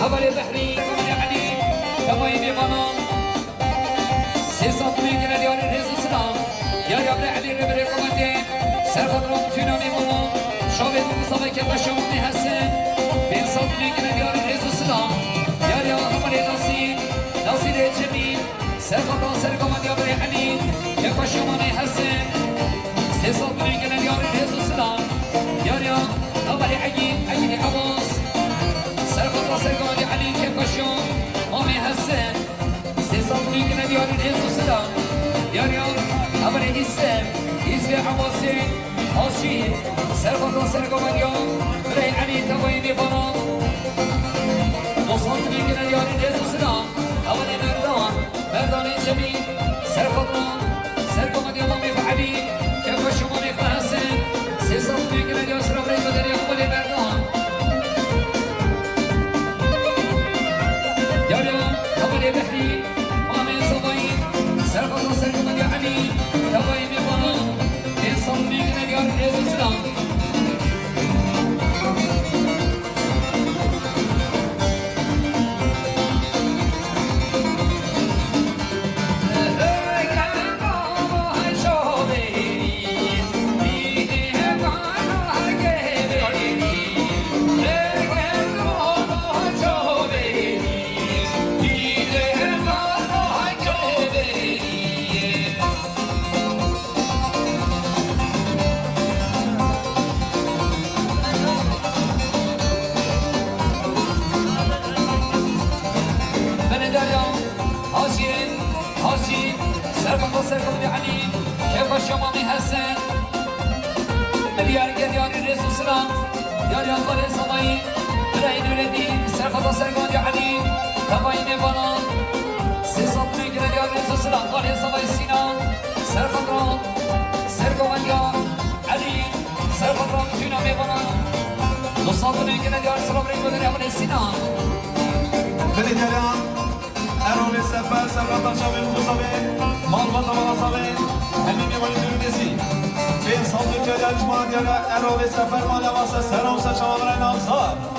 أول بحري كمان علي تبايني بنام سيسات ميجنا ديار الرئيس السلام يا رب علي ربري كمان سرخدرم تنامي بنام شابه مصابة كبشوني حسن بيسات ميجنا ديار الرئيس السلام يا رب أول نصير جميل سرخدرم سركمان يا رب علي كبشوني حسن سيسات ميجنا ديار الرئيس السلام يا رب أول عجيب عباس سرخدرم سركمان علي كبشون مامي حسن سيسات ميجنا ديار الرئيس السلام يا رب أول إسلام عباسي هاشي سرخدرم سركمان يا رب علي تبايني بنام مصطفى ميجنا ديار الرئيس السلام أول مردان جميل سرخدرم سركمان يا مامي علي كبشون مامي حسن سيسات ميجنا ديار سرخدرم بدري أول مردان يا رب أول بحري مامي صباين سرخدرم سركمان يا علي تبايني بنام مصطفى ميجنا ديار الرئيس السلام سركم يعني كيف الشمامي حسن مليار ديار الرئيس السلام يا رياض بلد صباين براين ولدي سركم يعني تباين بنا سيصد ميجر ديار الرئيس السلام بلد صباين سينان سركم يا علي سركم تنامي بنا نصاد ميجر ديار سلام ريكو ديار بلد سينان بلد ديار ارول السفر سفر بشامل مصابين مال بطل صابين همین می‌باید دردی به صندوق جلال جماعت یا ارول سفر مال واسه سرام سچوان نامزاد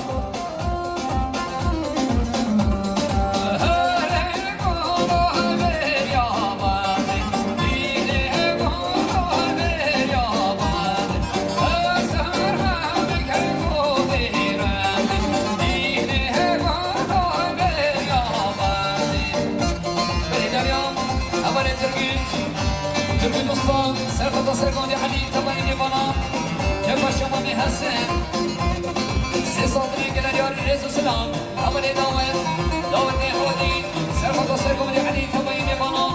سرخط سرقان علي تبايني بنا كيف الشمامي حسن سيصاد ميجنا ديار الرئيس السلام أولي داوت نهودي سرخط سرقان علي تبايني بنا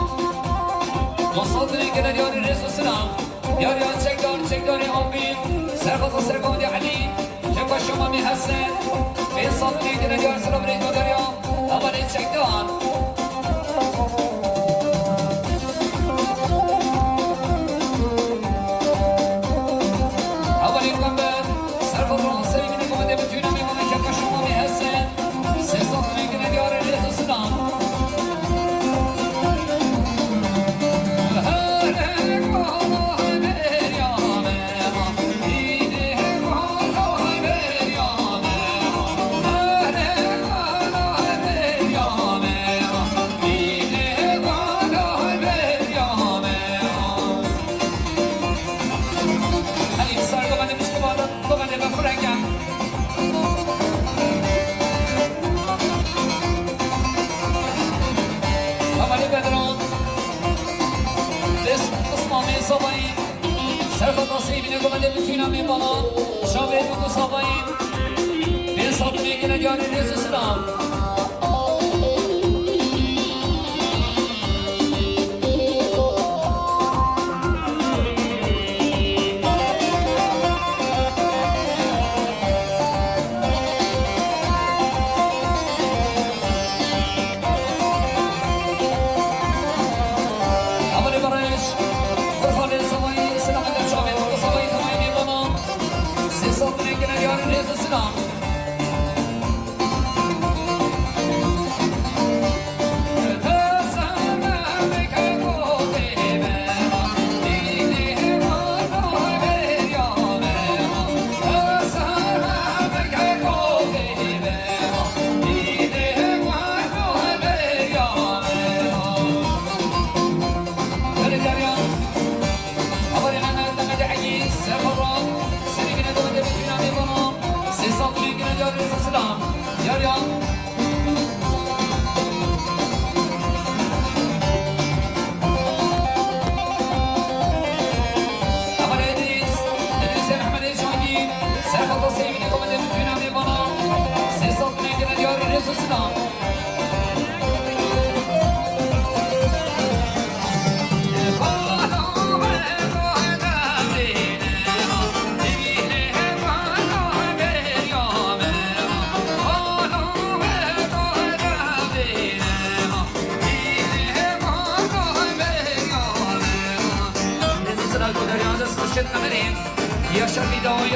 نصاد ميجنا ديار الرئيس السلام يا ريان چکدار آمين سرخط سرقان علي كيف الشمامي حسن بيصاد ميجنا ديار سلام ريكو دريام أولي چکدار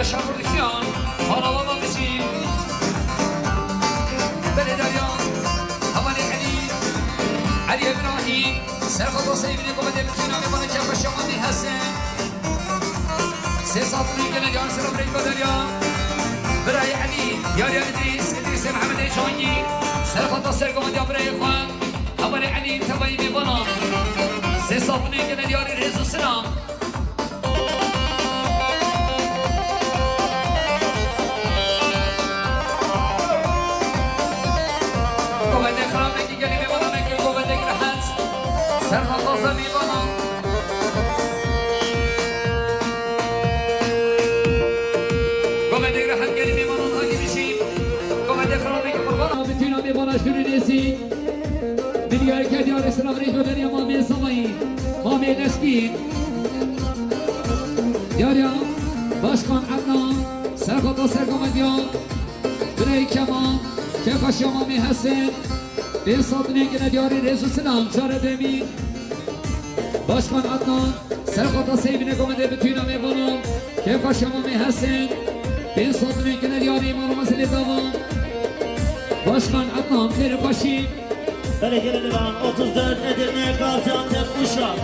Yaşar prodüksiyon Hala baba bizi Belediye Havali Ali İbrahim Serhat Sayıbı'nı komede bütün abi bana kefka şamani Hasan Ses altını gelen yar selam renk badalya Biray Ali Yar yar İdris Muhammed Eşanyi Serhat Sayıbı'nı komede Biray Khan Havali Ali Tabayimi bana Ses altını gelen yar Rezu Selam Serhat Azami bana Komedi rahat gelimi bana hangi bir şey Komedi kralındaki kurban bütün abi bana şürünesi Dünya erken yar İslam reis ödeni Mamiye Savayi Mamiye Neskin Yarya Başkan Adnan Serhat Aser Komedya Birey Kemal Kefkaşya Mami Hasan Bir satın engine diyarı Rezu Sinan Çare Demin Başkan Adnan Serkata Seybine komede bütün amevanım Kefkaşya Mami Hasan Bir satın engine diyarı İmanı Mesele Davan Başkan Adnan Peripaşi Berekeli Divan 34 Edirne Gaziantep Uşak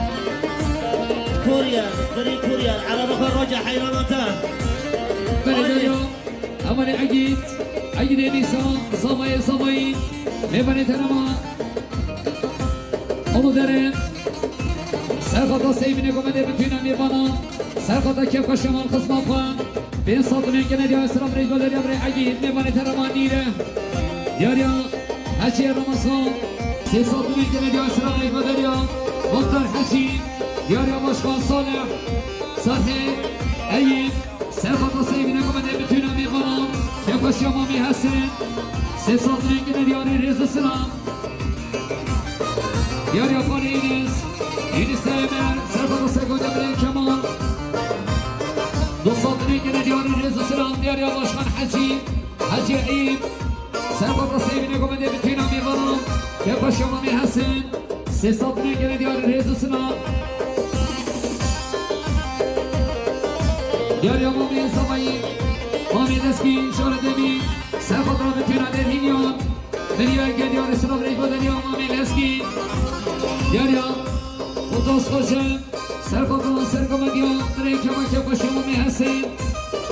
Kuryer Gri Kuryer Araba Roca Hayranatan Berekeli Amani Agit Agit Enisa Samay Mevani Terama Onu derim Serkata Seybine komede bütün amevanım Serkata Kefkaşya Mal Kısmafan Bir satın engine diyarı İslam Reis Bader Yabre Agit Mevani Terama Nire Yarya Hacı Ramazan Sesatın engine diyarı İslam Reis Bader ya Muhtar Hacı Yarya Başkan Salih Sahih Eyüp Serkata Seybine komede bütün amevanım Kefkaşya Mami Hasan Sesatın engine diyarı Rezu Sinan Yarya Fali'niz Yunus Eymer Serkata Seybine Birey Kemal Dostatın engine diyarı Rezu Sinan Yarya Başkan Hacı Eyüp Serkata Seybine komede bütün amevanım Kefkaşya Mami Hasan Sesatın engine diyarı Rezu Sinan Yarya Mami Savayi Mami Deskin Şöyle Demin Serkata bütün aderhinyon Beriya geliyor İslam Reis Badalya Mami Deskin Yarya Otos Koşan Serkata Serkomadya Birey Kemal Kefkaşya Mami Hasan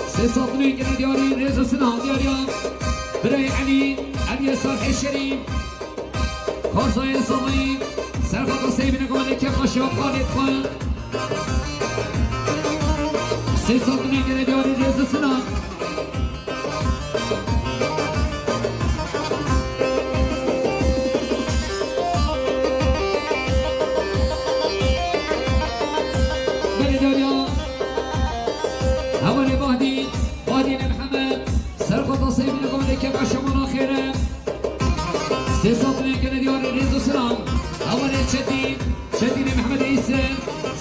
Sesatın engine diyarı Rezu Sinan Yarya Birey Ali Sarh Şerif Karzaya Savayi Serkata Seybine komede Kefkaşya Khalid Khan Sesatın engine diyarı Rezu Sinan Havali Bahdi Muhammed Serkata Seybine komede Kefkaşya Manakhire Sesatın engine diyarı Rezu Sinan Havali Çetin Muhammed İsa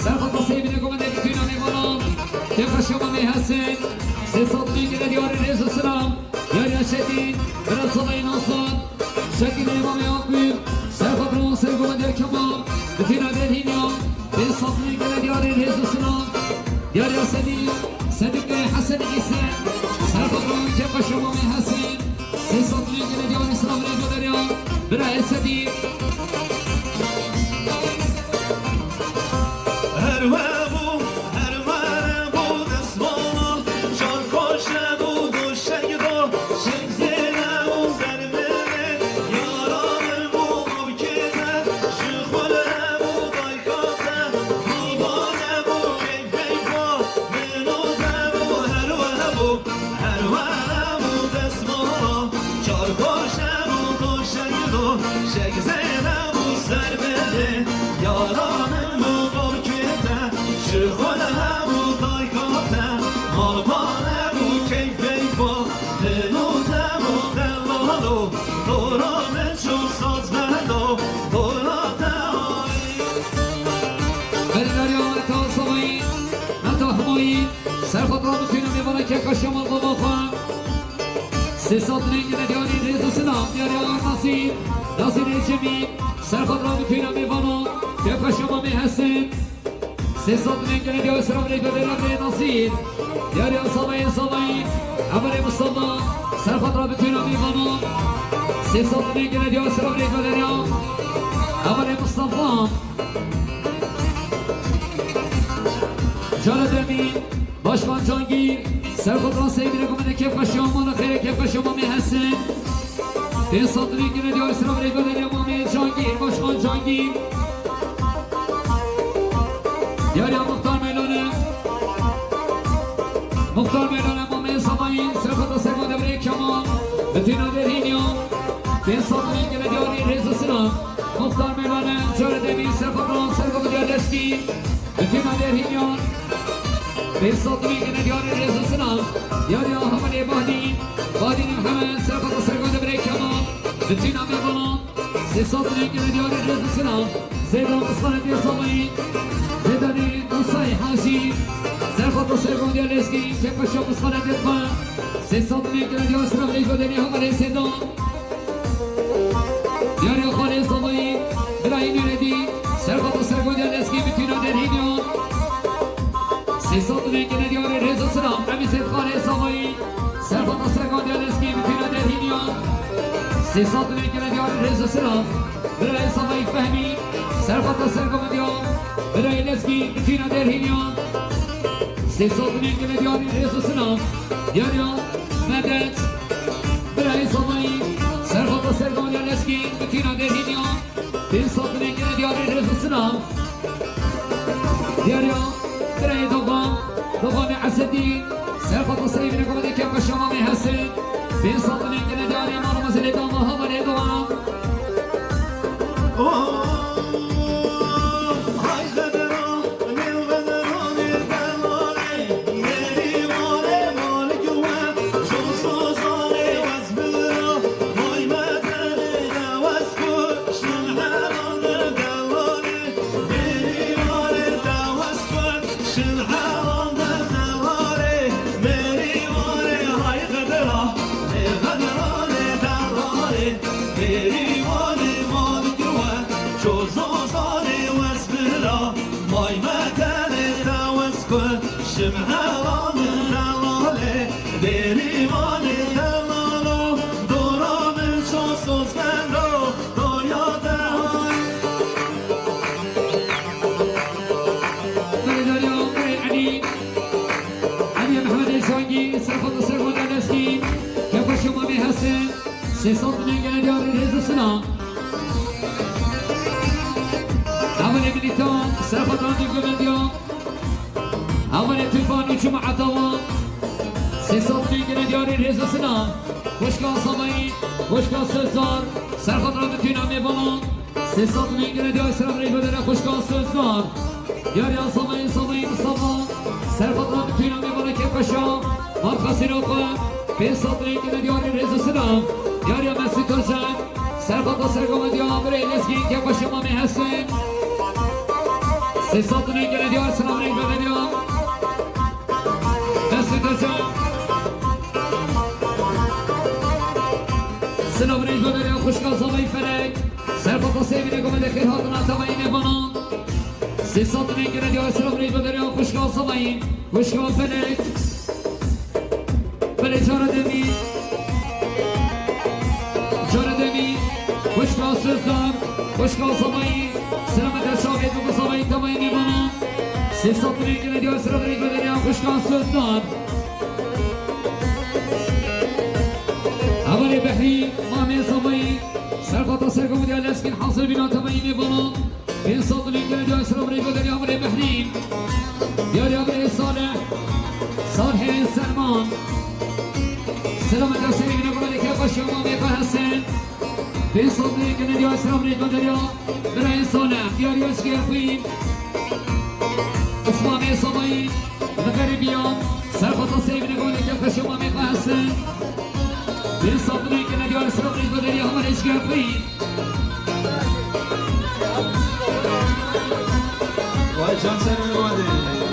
Serkata Seybine komede bütün amevanım Kefkaşya Mami Hasan Sesatın engine diyarı Rezu Sinan Yarya Çetin Biraz Salayı Naslan Çetin İmam Yakup Serkata Seybine komede Kemal bütün aderhinyon Sesatın engine diyarı Rezu Sinan Yarya Sedik Hasan İsa Serkata Kefkaşya Mami Hasan Sesatın engine diyarı İslam Reis Bader ya Birey Sedik Serkata bütün amevanı Kefkaşya Mal Khan Sesatın engine diyarı Rezu Sinan Yarya Nasir Cemil Serkata bütün amevanı Kefkaşya Mami Hasan سيصد من كان ديو سلام ريت بدل ابن نصير يا ريا صبي عمر مصطفى سرخط رابطين في قانون سيصد من كان ديو سلام ريت بدل عمر مصطفى جلد امین باشقان جانگیر سرخط را سیبی نگمده کف شما خیر کف شما می هستن به صدری که ندیار سلام ریگو داری امامی جانگیر باشقان جانگیر یاریا مختار میلانه امامی سبایی سرخط را سرگانده بری کمان بتینا در هینیا به صدری که ندیاری ریز سلام مختار میلانه جلد امین سرخط را سرگانده دیالسکی بتینا در هینیا به صدری که ندیاری ریز سلام یاریا همه بادی محمد سرخط سرگانده بری کمان بتینا می بلان سی صدری که ندیاری ریز سلام زیدان قصان دیر صبایی زیدانی نصای حاشی سرخط سرگانده دیالسکی که پشو قصان دیر خان سی صدری که ندیاری سلام ریگو دنی همه سیدان یاریا خالی صبایی برای نردی سرخط سرگانده دیالسکی بتینا در هیدیان سیصد میگه ندیاره رضا سلام امیسید خانه سامایی سرخط سرگان دیالسکی بتینا در هینیان سیصد میگه ندیاره رضا سلام برای سامایی فهمی سرخط سرگان دیال برای لسکی بتینا در هینیان سیصد میگه ندیاره رضا سلام یاریا مدد برای سامایی سرخط سرگان دیالسکی بتینا در هینیان سیصد میگه ندیاره رضا سلام یاریا برای دوغان عسدی سرخط صلیب نگوده که شما می هستید به صدنی که ندیاری ما رو مزید دوام ها ولی دوام سیصد میگه ندیاری ریز سلام اول ملیتان سرخط راندی گمندیان اول تلفان و جمع عطوان سیصد میگه ندیاری ریز سلام خوشگاه صبایی خوشگاه سلزار سرخط راندی نامی بلان سیصد میگه ندیاری سلام ریز بدره خوشگاه سلزار یاریا صبایی مصطفى سرخط راندی نامی بلان که کشا مرخصی رو کن به صدری که ندیاری ریز سلام یاریا مسیح توشن سرخط سرگام دیام برای لسکی که با شما می هستیم سیصد نگه ندیار سلام ریگ بدنیام مسیح توشن سلام ریگ بدنیام خوشگاه زمایی فرق سرخط سیبی نگم دخیر هاتون اتوایی نبانان سیصد نگه ندیار سلام ریگ بدنیام خوشگاه زمایی خوشگاه فرق برای چاره دمی خوشگاه سزدار خوشگاه صبایی سلامت شاهد و صبایی تمایی میبانم سیصد میگه ندیار سلام ریگ بدنیام خوشگاه سزدار اولی بحری مامی صبایی سرخط سرگم دیال اسکین حاصل بینا تمایی میبانم بین صد میگه ندیار سلام ریگ بدنیام اولی بحری دیاری اولی صالح سلمان سلامت سیبی نگولی که خوشی مامی هستن به صدری که ندیار سلام ریگ بدنیام برای صالح دیاری اشکی خوین اسمامی صبایی مغربیان سرخط سیبی نگولی که خوشی مامی هستن به صدری که ندیار سلام ریگ بدنیام برای اشکی خوین وای جان سر میگوده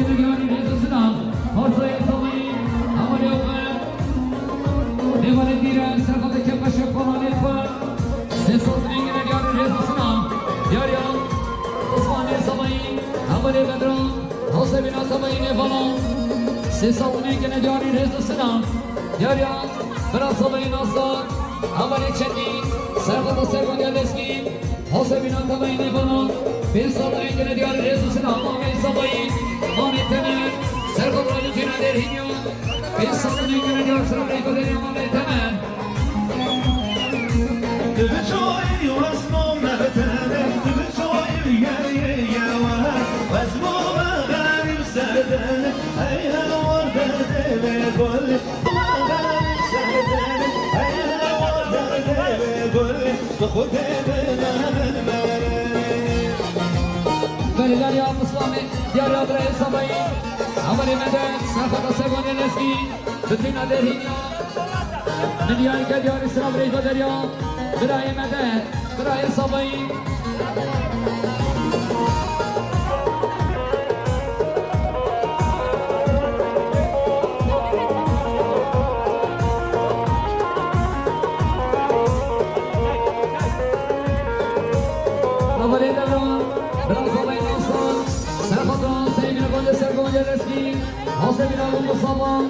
gene diğeri rezosuna. Horsaya samayın. Amale okan. Devane diren. Serkata kepaşa falan etfa. Sesotuna gene diğeri rezosuna. Diğeri yan. Osmanlı samayın. Amale bedran. Hosa bina samayın efalon. Sesotuna gene diğeri rezosuna. Diğeri yan. Biraz samayın aslan. Amale çendi. Serkata serkon yerleşkin. Hosa bina samayın efalon. Bir sabah gene diğer rezosuna. Amin samayın. Amin temel. Serkata lütfina derhinyon. Bir sabah gene diğer sıra reykoleri amin temel. Dibçoy wasmo mebtene dibçoy yer yava wasmo garib serdene ayha warda deve gol garib serdene ayha warda deve gol khode bena Böyle ya Muslime diğer yadra samayın. Amali medet Serkata serkon yerleşkin. Lütfina derhinyon. Dünyayı geliyor İslam reykoleri ya. Birayı medet. Birayı samayın. Amali devran. Biraz samayın olsun. Serkata sevgili konca serkon yerleşkin. Hasebina buldu sabah.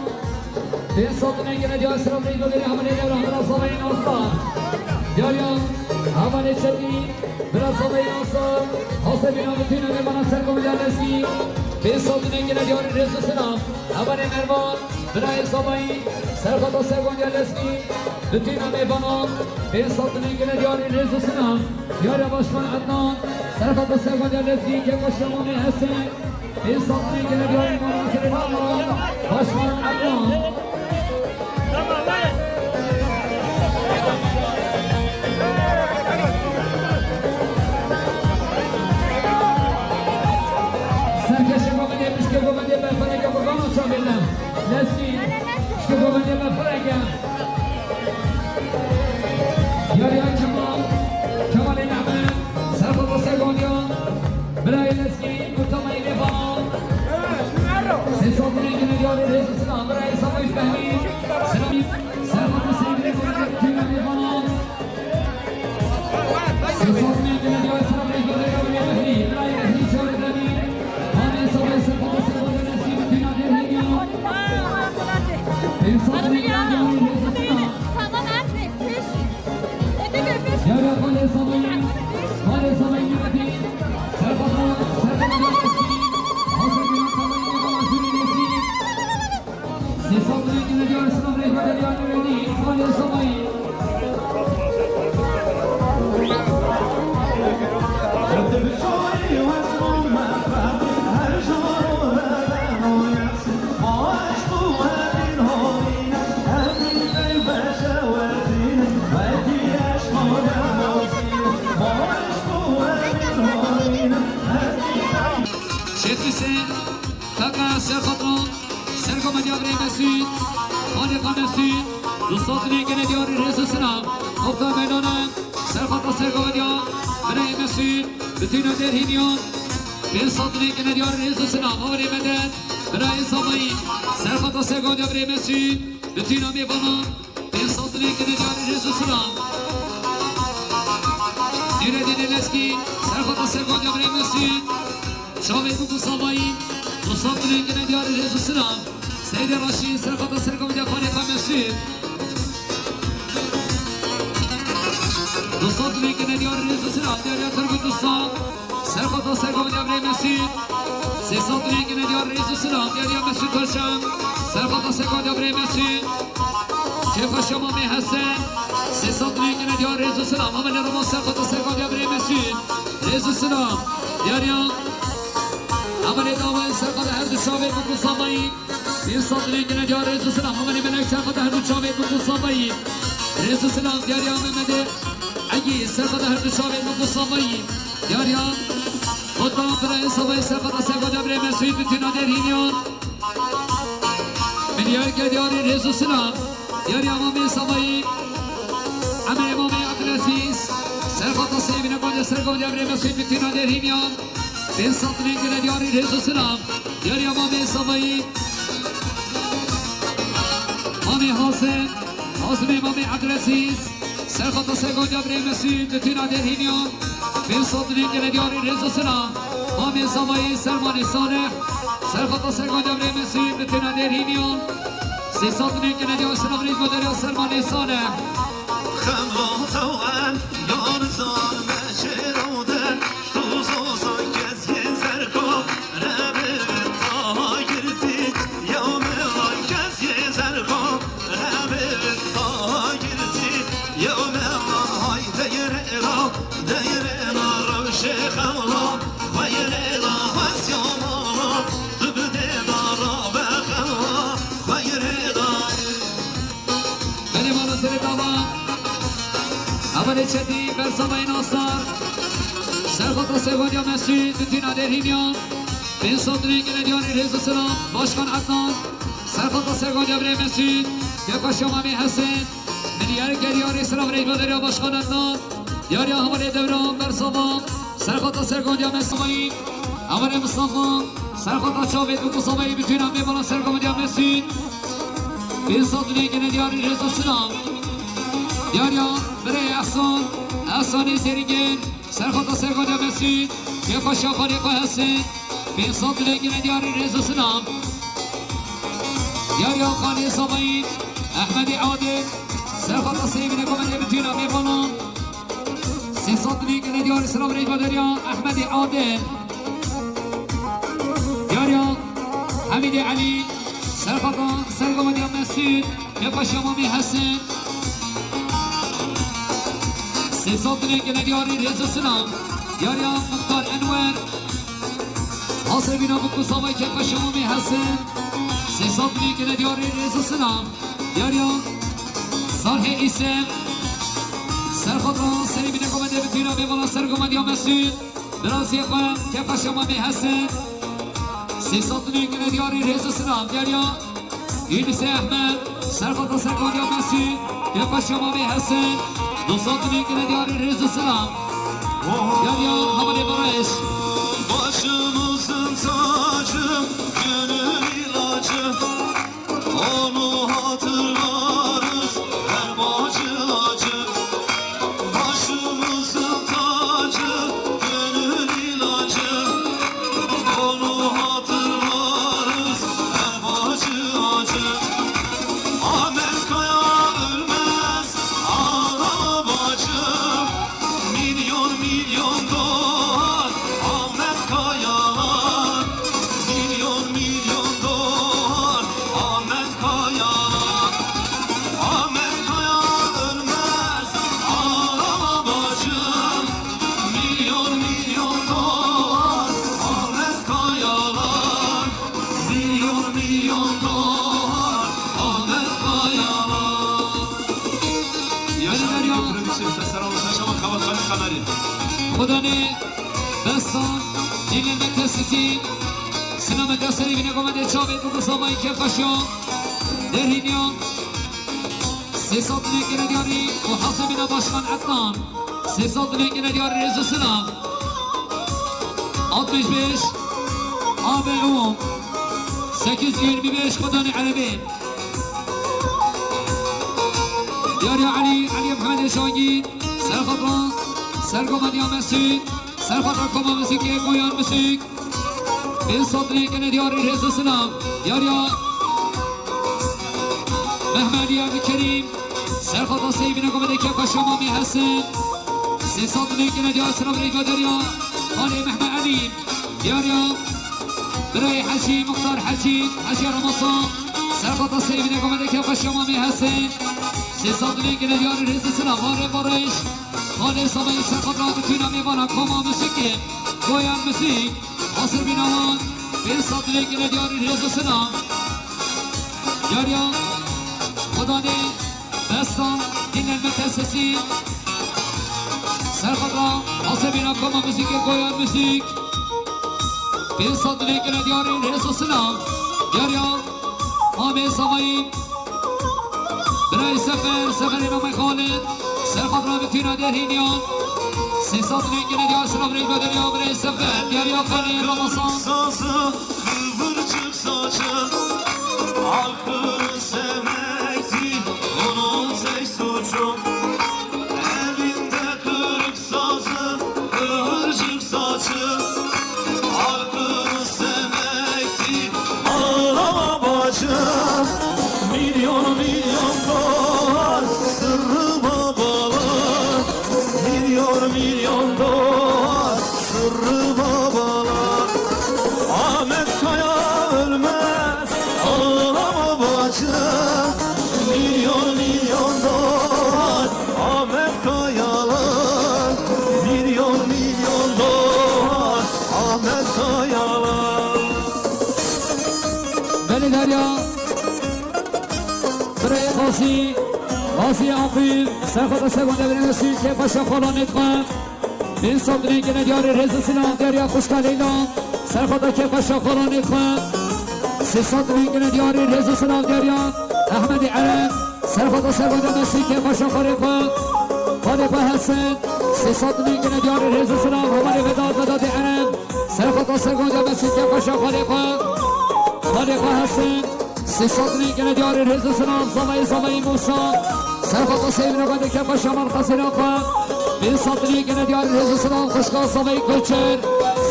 Bir satına gene diğer sıra reykoleri amali devran. Biraz samayın olsun. Diğer yan. Amali çetin. Biraz samayın olsun. Hasebina bütün ömür bana serkon yerleşkin. Bir satına gene diğer rezosuna. Amali mervan. Birayı samayın. Serkata serkon yerleşkin. Bütün ömür bana. Bir satına gene diğer rezosuna. Diğer başkan Adnan. Serkata serkon yerleşkin. Kekoşlamamı Hasan. Bir satına gene diğer bana serkon. Başkan Adnan. Serkeşe komedi, pişke komedi, ben farega kurbanı çabirlem. Neski, pişke komedi, ben farega. Yarıya Kemal, Kemal'in Ahmet, Serkata Serkonyan, Bilay Neski, Kurtamayı Nefan. Sesotun engine diyor, rezosuna, Bilay Samayı Fehmi, Selamim, Serkata Sevgili Kurtamayı Tüymen Nefan. Sesotun engine diyor, Selamim, Kurtamayı Fehmi, Bilay Fehmi, Şöhretlemin. Amin Samayı Serkata Serkonyan, Neski, bütün adir Hegyan. Bir satın engine diyor, rezosuna. Yarı Kale Samayın, Kale Samayın yöneti, Serkata yönetisi, Hasebina Samayın Nefana Sürülesi, Sesatlı ilgili diyor Sınav Rehbeder Yöneti, Kale Samayın. dibçoy wasmo mebtene her jora moyas maaş bu bin hoyna emin ey beşavetin ve diyaş moyasın maaş bu bin hoyna Şetrisi, Kaka Serkatron, Serkoma Diabre Mesut, Halika Mesut, Rusatlı ilgili diyor rezosuna, Okta Meydana, Serkata Serkoma diyor, Birey Mesut, bütün öder hinyon, bir satın ilgili diyor rezosuna, Mavri Medet, Birey Samayın, Serkata Serkoma Diabre Mesut, bütün ömür bana, bir satın ilgili diyor rezosuna. Diredin eski, Serkata Serkoma Diabre Mesut, Şahmet Buku Samayın, Rusatlı ilgili diyor rezosuna, Seyde Raşi, Serkata Serkoma Diabre Mesut, Rusatlı ilgili diyor rezosuna, diğer Turgut Usta, Serkata Serkoma Diabre Mesut, Sesatlı ilgili diyor rezosuna, diğer Mesut Hoşam, Serkata Serkoma Diabre Mesut, Kefaşa Mami Hasan, Sesatlı ilgili diyor rezosuna, Mameli Roman Serkata Serkoma Diabre Mesut, rezosuna, diğer Amali Davay Serkata her düşavet Buku Samayın, bir satlı ilgili diyor rezosuna, Mameli Melek Serkata her düşavet Buku Samayın, rezosuna, diğer Mehmet'e, Agi Serkata her düşavet Buku Samayın, diğer Otan Kırayı Samayı Serkata Serkata Diabre Mesut, bütün ader hinyon. Milyar geliyor rezosuna, diğer Mami Samayın, Amel Mami Abdülaziz, Serkata sevgili konca Serkata Diabre Mesut, bütün ader hinyon. Bir satın ilgili diyor rezosuna, دیاری امام صبایی امام حسین حسین امام عبدالعزیز سرخط سرگون جبری مسیح دتینا درهینیان به صدنی که دیاری رزا سلام امام صبایی سلمان صالح سرخط سرگون جبری مسیح دتینا درهینیان سی صدنی که دیاری سلام ریز بداری سلمان صالح خمرات وان يارزان مشرودن شوزوزا gezgin zerko Rebin tahirti Yevmelan gezgin zerko Rebin tahirti Yevmelan hay deyrela Deyrela ravşe khawla Vayrela vasyamala Tıbde dara ve khawla Vayrela benim anasını dava اول چدی بر سمای ناصر سرخط سگونیا مسجد دتینا درهینیان بین صدری که ندیانی رزا سلام باشکان عدنان سرخط سگونیا بر مسجد یکا شمامی حسین ملیار گریاری سلام ریج بادریا باشکان عدنان یاریا همالی دوران بر سما سرخط سگونیا مسجد اول مصطفى سرخط چاوید بکو سمایی بتوینا میبالا سرگونیا مسجد بین صدری که ندیانی رزا سلام یاریا برای احسانی سرینگین سرخطا سرگانه مسید یکا شاخان یکا حسین بین صدر گیره دیاری رزا سلام یاریا خانی صبایی احمدی عادل سرخطا سیبین گمنده بتینا میبانم سی صدر گیره دیاری سلام ریج بادریا احمدی عادل یاریا حمید علی سرخطا سرگانه مسید یکا شمامی حسین سیصدنی که ندیاری رزا سلام یاریا مختار انور حاصل بینا بکو سامای که قشمامی حسن سیصدنی که ندیاری رزا سلام یاریا صالح ایسم سرخط را سری بینا گمنده بتینا بیوالا سرگمند یا مسجد برازی قم که قشمامی حسن سیصدنی که ندیاری رزا سلام یاریا یونس احمد سرخط را سرگمند یا مسجد که قشمامی حسن دوستانی که ندیاری رزا سلام یاریا همانی برایش Başımızın tacı, gönül ilacı Onu hatırlarız her bacı acı Başımızın tacı, gönül ilacı Onu hatırlarız her bacı acı Ahmet Kaya ölmez ağlama bacım Milyon milyon dolar Ahmet Kayalar Milyon milyon dolar Ahmet Kayalar Ahmet Kaya ölmez ağlama bacım Milyon milyon dolar Ahmet Kayalar Milyon milyon dolar Ahmet Kayalar Yani ya Sesler olursa yaşamak kavatları kameri. خدا نے بستان دیل متسسی سلام دستری بینه گمنده چاوید بکو سامایی که قشیان درهینیان سی صدنی که ندیاری و حاصل بینا باشکان عدنان سی صدنی که ندیاری رزا سلام 65 آب العوم 825 خدان عربی دیاری علی محمد شاگید سرخطران سرگمند یا مسجد سرخطران کما موسیقی گویان موسیق این صدری که ندیاری رزا سلام دیاریا محمد یاد کریم سرخطران سیبین گمنده که قشمامی حسن سی صدری که ندیاری سلام ریجا دریا خالی محمد علیم دیاریا برای حشی مختار حشی رمضان سرخطران سیبین گمنده که قشمامی حسن سی صدری که ندیاری رزا سلام واره بارش خالی سامای سرخط را بتوینا میوانا کما موسیقی گویان موسیق حاصل بیناوان بین صدری که ندیاری رزا سلام یاریا خدا نے بستان دین المتسسی سرخط را حاصل بینا کما موسیقی گویان موسیق بین صدری که ندیاری رزا سلام یاریا آمی سامایی برای سفر نام خالد سرخط را بتینا درهینیان سی صدری که ندیار سلام ریج بدریا برای سفر دیاریا خالی رمضان Sazı kıvırcık saçın halkı sevmekti onun tek suçu. Elinde kırık sazı kıvırcık saçı halkı sevmekti. Ağlama bacım, milyon milyon dolar sırrıma bağlar. Milyon dolar sırrıma bağlar. Ahmet Kaya ölmez, ağlama bacım. Milyon dolar Ahmet Kayalar. Milyon dolar Ahmet Kayalar. بله دریا برای قاضی عقیل سرخواد سگانده برای مسیح که پاشا خالان اتقام بین صدری که ندیار رز سلام دریا خوشکال ایلام سرخواد که پاشا خالان اتقام سی صدری که ندیار رز سلام دریا احمد علم سرخواد سگانده مسیح که پاشا خالقام خالق حسن سی صدری که ندیار رز سلام همانی وداد علم سرخواد سگانده مسیح که پاشا خالقام خالق حسن سی صدری که ندیار رز سلام زمای موسی سرخواد سیب نگاده که پاشا مرخصی نقام بین صدری که ندیار رز سلام خوشگاه زمای کلچر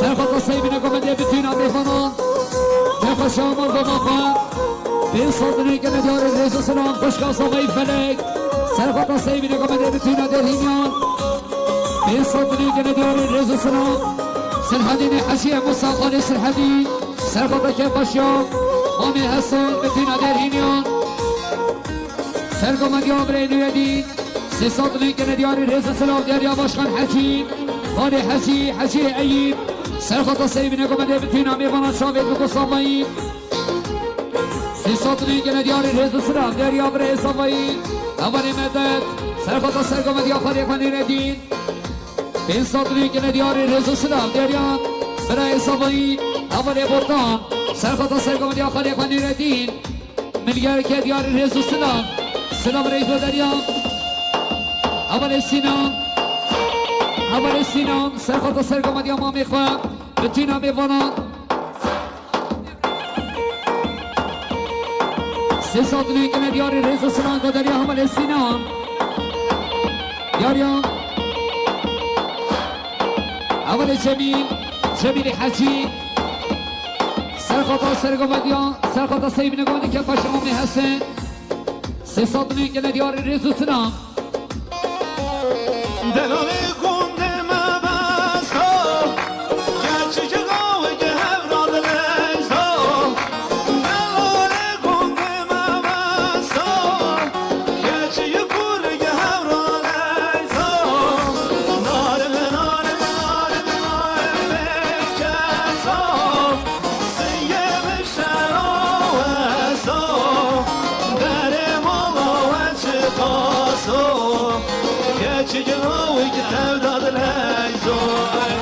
سرخواد سیب نگاده بتوین آمیخانان که پاشا مرد مقام بین صدری که ندیار رز سلام خوشگاه زمای فلک سرخواد سیب نگاده بتوین آدرهیمیان بین صدری که ندیار رز سلام سرحدین حشیه موسی خالی سرحدی سرخواد که پاشا آمی حسن بتوین آدرهیمیان سرگو مدیام رینو یدید سی صدری که ندیار رز سلام دریا باشخان حجی خالی حجی ایب سرخواد سیب نگاده بتوین آمیخانان شاوید بکو صامایی سی صدری که ندیار رز سلام دریا برای صامایی اولی مدد سرخواد سرگو مدیام خالی خانی ردید بین صدری که ندیار رز سلام دریا برای صامایی اولی بردان سرخواد سرگو مدیام خالی خانی ردید ملگر که دیار رز سلام سلام رئیس دریا اول سینان سرخواد سرگو مدیام آمیخواه بتوین آمیوانان سی صدری که ندیار رز سلام دریا اول سینان دیاریا اول جمیل حجی سرخواد سرگو مدیام سرخواد سیب نگانی که پاشا آمی حسن سی صدری که ندیار رز سلام دلالی کنده مبستا گرچه که قوه که هفراد لیزا دلالی کنده مبستا گرچه که کوره که هفراد لیزا ناره بکسا سیه بشراوسا در مالا و چه قاسا keçi gelavi ki tevdad leyzoy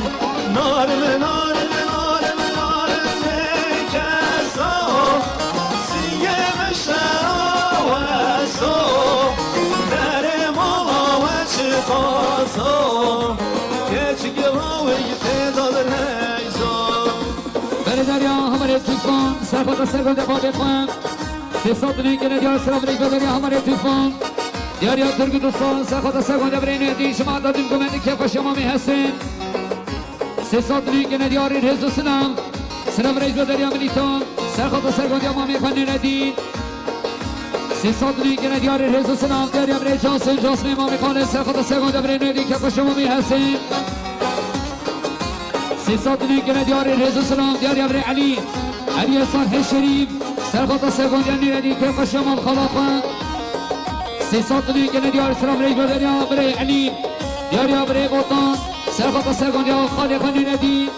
narme kesa siye meşaveso derim ala ve çıkasa keçi gelavi ki tevdad leyzoy بله دریا هماره توفان سرخواد سرگو دفاع بخواه سی صدری که ندیار سلام ریک دریا هماره توفان دیاریا ترکی دوستان سرخواد سرگو دبره ندی شما دادیم کمندی که پاشا مامی حسن سی صدری که ندیار رز سلام سلام رئیس دریا ملیتان سرخواد سرگو دیا مامی خانی ندی سی صدری که ندیار رز سلام دیاریا بره جاسم مامی خانه سرخواد سرگو دبره ندی که پاشا مامی حسن سی صدری که ندیار رز سلام دیاریا بره علی صالح شریف سرخواد سرگو دیا ندی که پاشا مام خلاقان سی صدری که ندیار سلام رئیس دریا بره علی دیاریا بره بوتان سرخواد سرگو دیا خالقانی ندی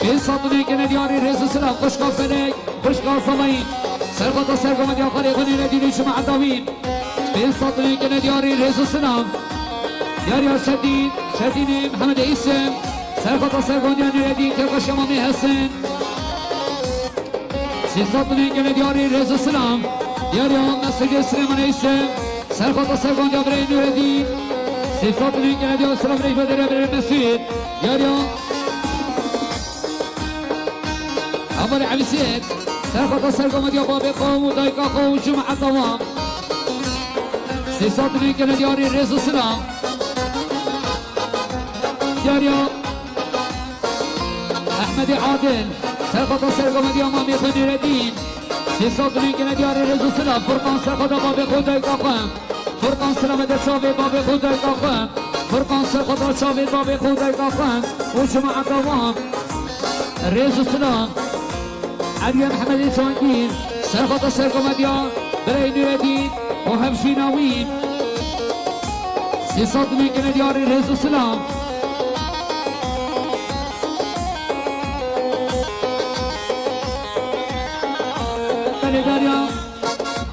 بین صدری که ندیار رز سلام خوشگاه فلک خوشگاه سمایی سرخواد سرگو دیا خالقانی ندی شما عداوین بین صدری که ندیار رز سلام دیاریا شدید محمد ایسم سرخواد سرگو دیا ندی که پاشا مامی حسن سی صدری که ندیار رز سلام دیاریا مسجد سلیمان ایسم سرخواد سرگو دیا بره نوردی سی صدری که ندیار سلام رئیس دریا بره مسجد دیاریا عمر عبسيت سرقة سرقة مديا بابي قوم ودايقا قوم جمعة دوام سيسات لينكنا دياري ريز السلام دياريا أحمد عادل سرقة سرقة مديا مامي خنير الدين سيسات لينكنا دياري ريز السلام فرقان سرقة بابي قوم دايقا قوم فرقان سلامة شابي بابي قوم دايقا قوم فرقان سرقة شابي بابي قوم دايقا قوم وجمعة دوام ريز السلام علي محمد شوانجين سرقة سرقة مديا بري نور الدين وهمشي ناوين سيصد من كندياري ريز السلام بلداريا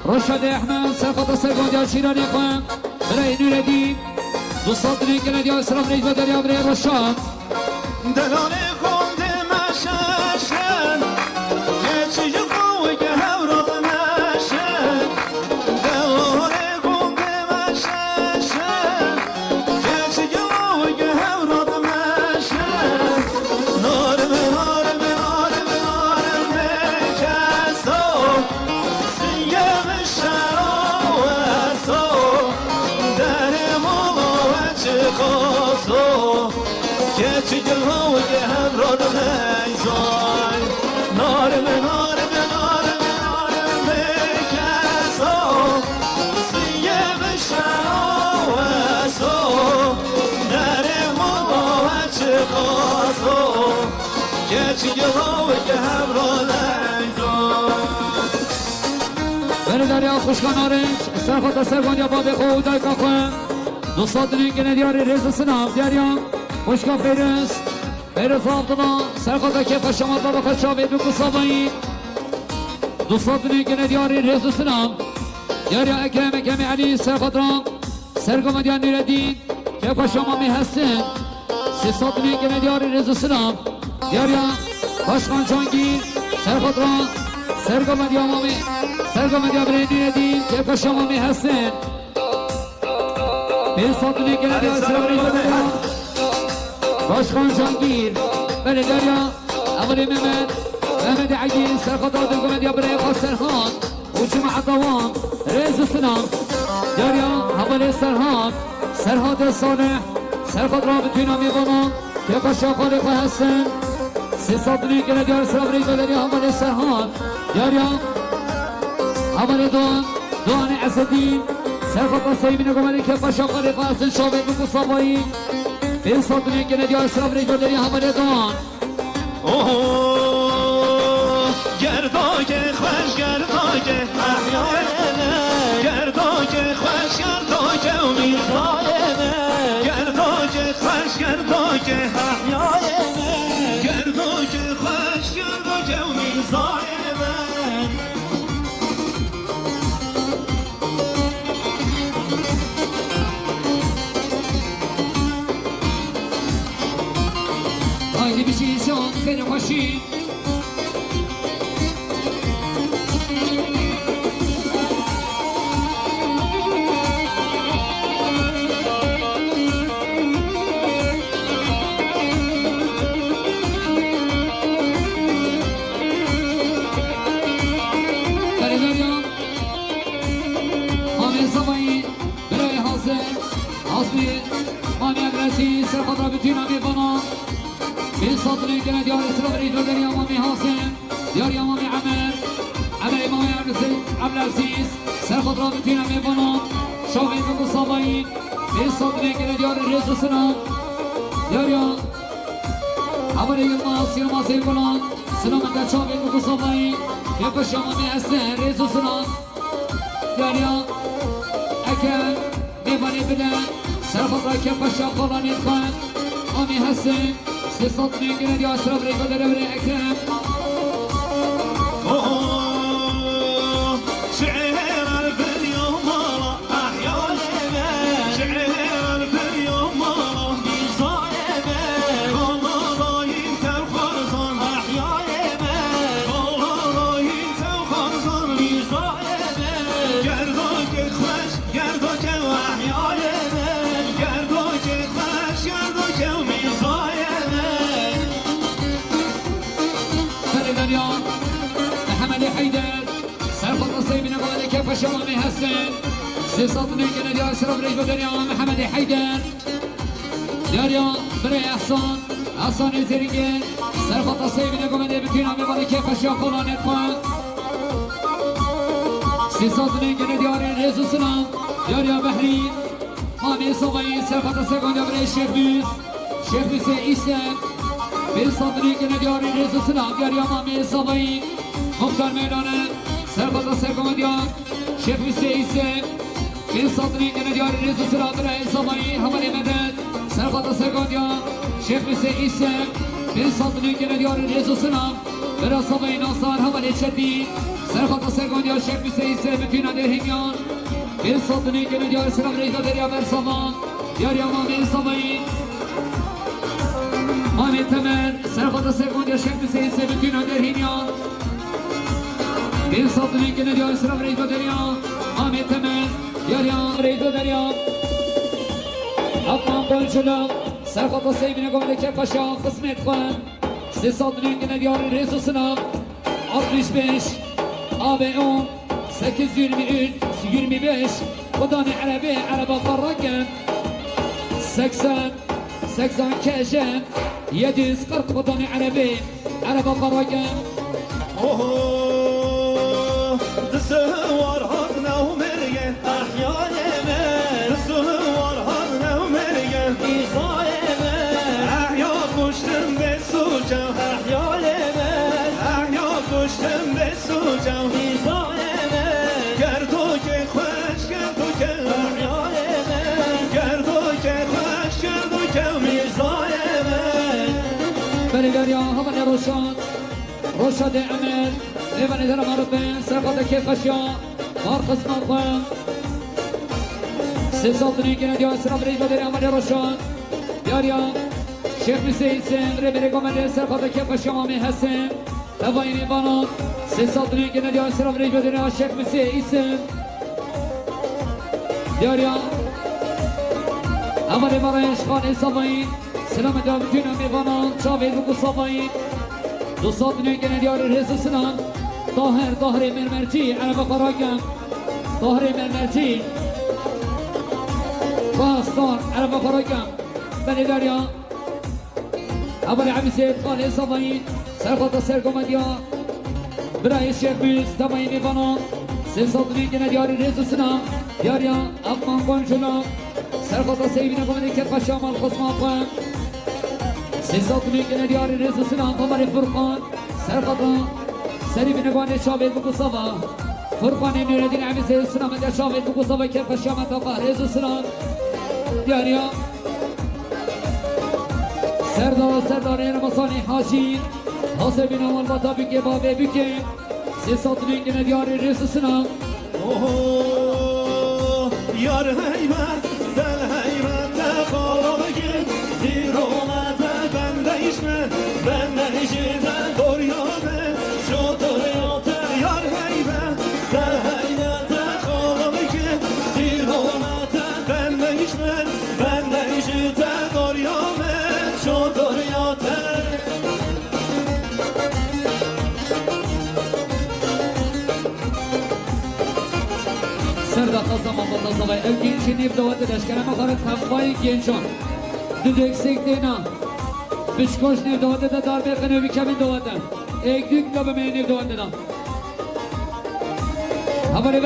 رشد احمد سرقة سرقة مديا شيراني اخوان بري نور الدين دوصد من كندياري سلام ريج بدريا بري رشاد دلالي كنت مشاشن يتشي قوي كهورط ماشن دلالي كنت مشاشن يتشي قوي كهورط ماشن نار بنار بنار بنار بكاسو سيام الشراوسو داري مولا وجقاسو keçi gülhü gehemrod heyzay Narim narim narim narim bekeso Siyem şeraveso Narim ova çıkaso keçi gülhü gehemrod heyzay بلداريا خوشکان آرنج سرخوت سرگان یا باب خودای کاخوان دوستان دنگن دیاری رز سنام دیاریا خوشکان فیرز فیرز آبدنا سرخوت کیف شما بابا خشابید بکو سابایی دوستان دنگن دیاری رز سنام دیاریا اکرم اکرم علی سرخوت رام سرگام دیار نیردین کیف شما می هستن سیستان دنگن دیاری رز سنام دیاریا خوشکان جانگیر سرخوت رام سرگام دیار مامی سرگام دیار برندی ندیم کیف شما می هستن bir satını gene diyor selamünaleyküm Derya Başkan Jangir Beni Derya Amri Mehmet Mehmet Agil Serkat Adil Medya Breyha Serhan Ucuma Adavam Rez Sinam Derya Havale Serhan Serhat Salih Serkat Rabitün Amibanan Kepaşa Khalifa Hasan Siz satını gene diyor selamünaleyküm Derya Havale Serhan Derya Havale Doğan Doğan Esedin سرخط سيبين قمري كفاشا خليفة حسن شابي بكو صبايي بين صدني كنا ديار سلام رجل دري هم رضوان گرداک خوش گرداک احیانه گرداک خوش گرداک میزانه گرداک خوش گرداک احیانه گرداک خوش گرداک میزانه Haydi bir şey son benim hoşum سرخطر bütün Amirbana bir satını gene diyar İslam Rejber Derya Mami Hasim Derya Mami Amer Amer İmam Abdelaziz Serkhatra bütün Amirbana Şahit ve Musabayin bir satını gene diyar Rezu Sınav Derya Amer Yılmaz Eygulan Sınavında Şahit ve Musabayin Yakışa Mami Esen Rezu Sınav Derya Ekem Mevani Bilen سرخط را که پشت قلانی خان آمی هستن سیصد میگیرد یا اشرف ریگل در بر اکرم شعر البريوم مالا احيانا شعر البريوم مالا بيصايبه والله رايم تخرصان احيانا والله رايم تخرصان بيصايبه گرداك خوش گرداك احيانا Derya شمامي حسن سيصد نيجي ديار سلام ريج بدنيا محمد حيدر داريا بري احسان احسان زيرينجن سرخط السيف نقوم بتينا ببالي كيف الشاقولان يدخل سيصد نيجي ديار ريزو سلام داريا بحري مامي صبي سرخط السيف بري الشيخ بيس شيخ بيس إيسان بيصد نيجي ديار ريزو سلام داريا مامي صبي مختار ميدانه سرخط السيف ديار شيخ بيس إيسان بيصد نيجي ديار ريزو سلام بري صبي حوالي مدد سرخط السيف شيخ بيس إيسان بيصد نيجي ديار ريزو سلام بري صبي ناصر حوالي شديد سرخط السيف شيخ بيس إيسان بتينا درهيان بيصد نيجي ديار سلام ريج بدنيا برسمان ديار يا مامي صبي مامي تمر سرخط السيف شيخ بيس إيسان بتينا درهيان بيصد نيجي ديار سلام ريج بدنيا مامي تمر ديار يا ريج بدنيا أطمان بولشلو سرخط السيف نقوم لك فشا قسمت خان سيصد نيجي ديار ريزو سلام 65 آبي أم 823 خداني عربي عربة فرقن 80 كاشن يديس قرق خداني عربي عربة فرقن اوه دسوار هرنا ومريه احيانا دسوار هرنا ومريه إيصايا احيا كشتم بسوجا احيانا احيا كشتم بسوجا إيصايا گردوک خوش گردوک احیانا گردوک خوش گردوک إيصايا بلی دریا همانی روشاد عمل لیوانی در مربین سرقات کیف اشیا مار قسمان خواه سیصد نيجي ديار سلام ريج بدري همانی روشاد دیاریا شیخ میسی سن ریبری گمنده سرقات کیف اشیا مامی حسن تواینی بانان سیصد نيجي ديار سلام ريج بدري شیخ میسی سن دیاریا همانی برایش خانه صباین سلام دامتون همی بانان چاوید بگو صباین دوستات نيجي ديار رئيس سنان طاهر مرمرجي عرب قراقم طاهر مرمرجي باستان عرب قراقم بني داريا أول عبي سيد خالي صباين سرقات السرقم ديا براي الشيخ بيس تبايني بنا سيصد نيجي ديار رئيس سنان دياريا أبمان قنشنا سرقات السيبين قمني كتب الشامل خصمان قم سيصد نيجي ديار رئيس سنان قمر فرقان سرقطا سري بنقوان شابل بكو صفا فرقان نوردين عمي سيد السلام ديار شابل بكو صفا كيف الشامة تقا رئيس السلام دياريا سردار رمضاني حاشين حاصل بنا والبطا بكي بابي بكي سيصد نيجي ديار رئيس السلام اوه یار هیبت دل هیبت تقالگی زیر اومده بنده ایشمن دوریاده شد دوریاده یار هیبت دل هیبت تقالگی زیر اومده بنده ایشمن دوریاده شد دوریاده سردا خزمان بطا صبای او گینشی نیب دوات دشکنه مخارد تنبای گینشان دودک سیک دینا بشکوش نیب دوات دا دار بیقنه بی کمین دوات ایک دوک لبه می نیب دوات دا حوالی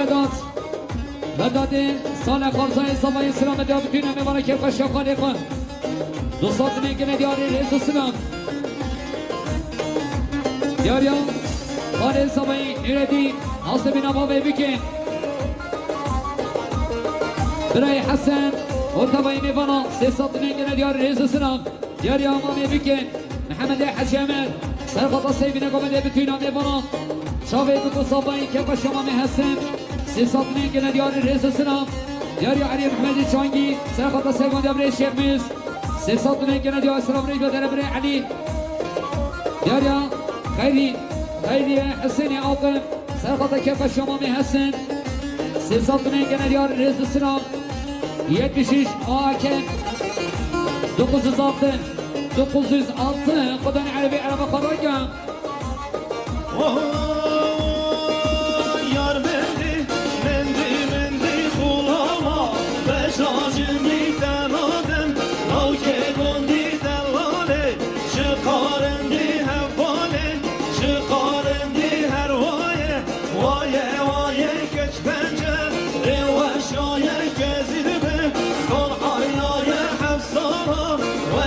وداد سال خارزای صبای سلام دیا بتونم میبانه که خوش خالی خان دوستات میگنه دیاری رئیس سلام دیاریا خالی صبای نیردی حاصل بینا بابه بکن برای حسن ارتبای میوانا سیصد نگنه دیار رئیس سلام دیاری امامی بکن محمد حجامل سرقط السيبين قمده بتونا میوانا شاوید بکو صابایی که با شمامی حسن سیصد نگنه دیار رئیس سلام دیاری علی محمد چانگی سرقط السيبين دبره شیخ میز سیصد نگنه دیار سلام ریج بدر بره علی دیاری خیری حسینی آقم سرقط که با شمامی حسن سیصد نگنه دیار رئیس سلام 76 آکن 906 خداني عربي عربة خراجة yar beni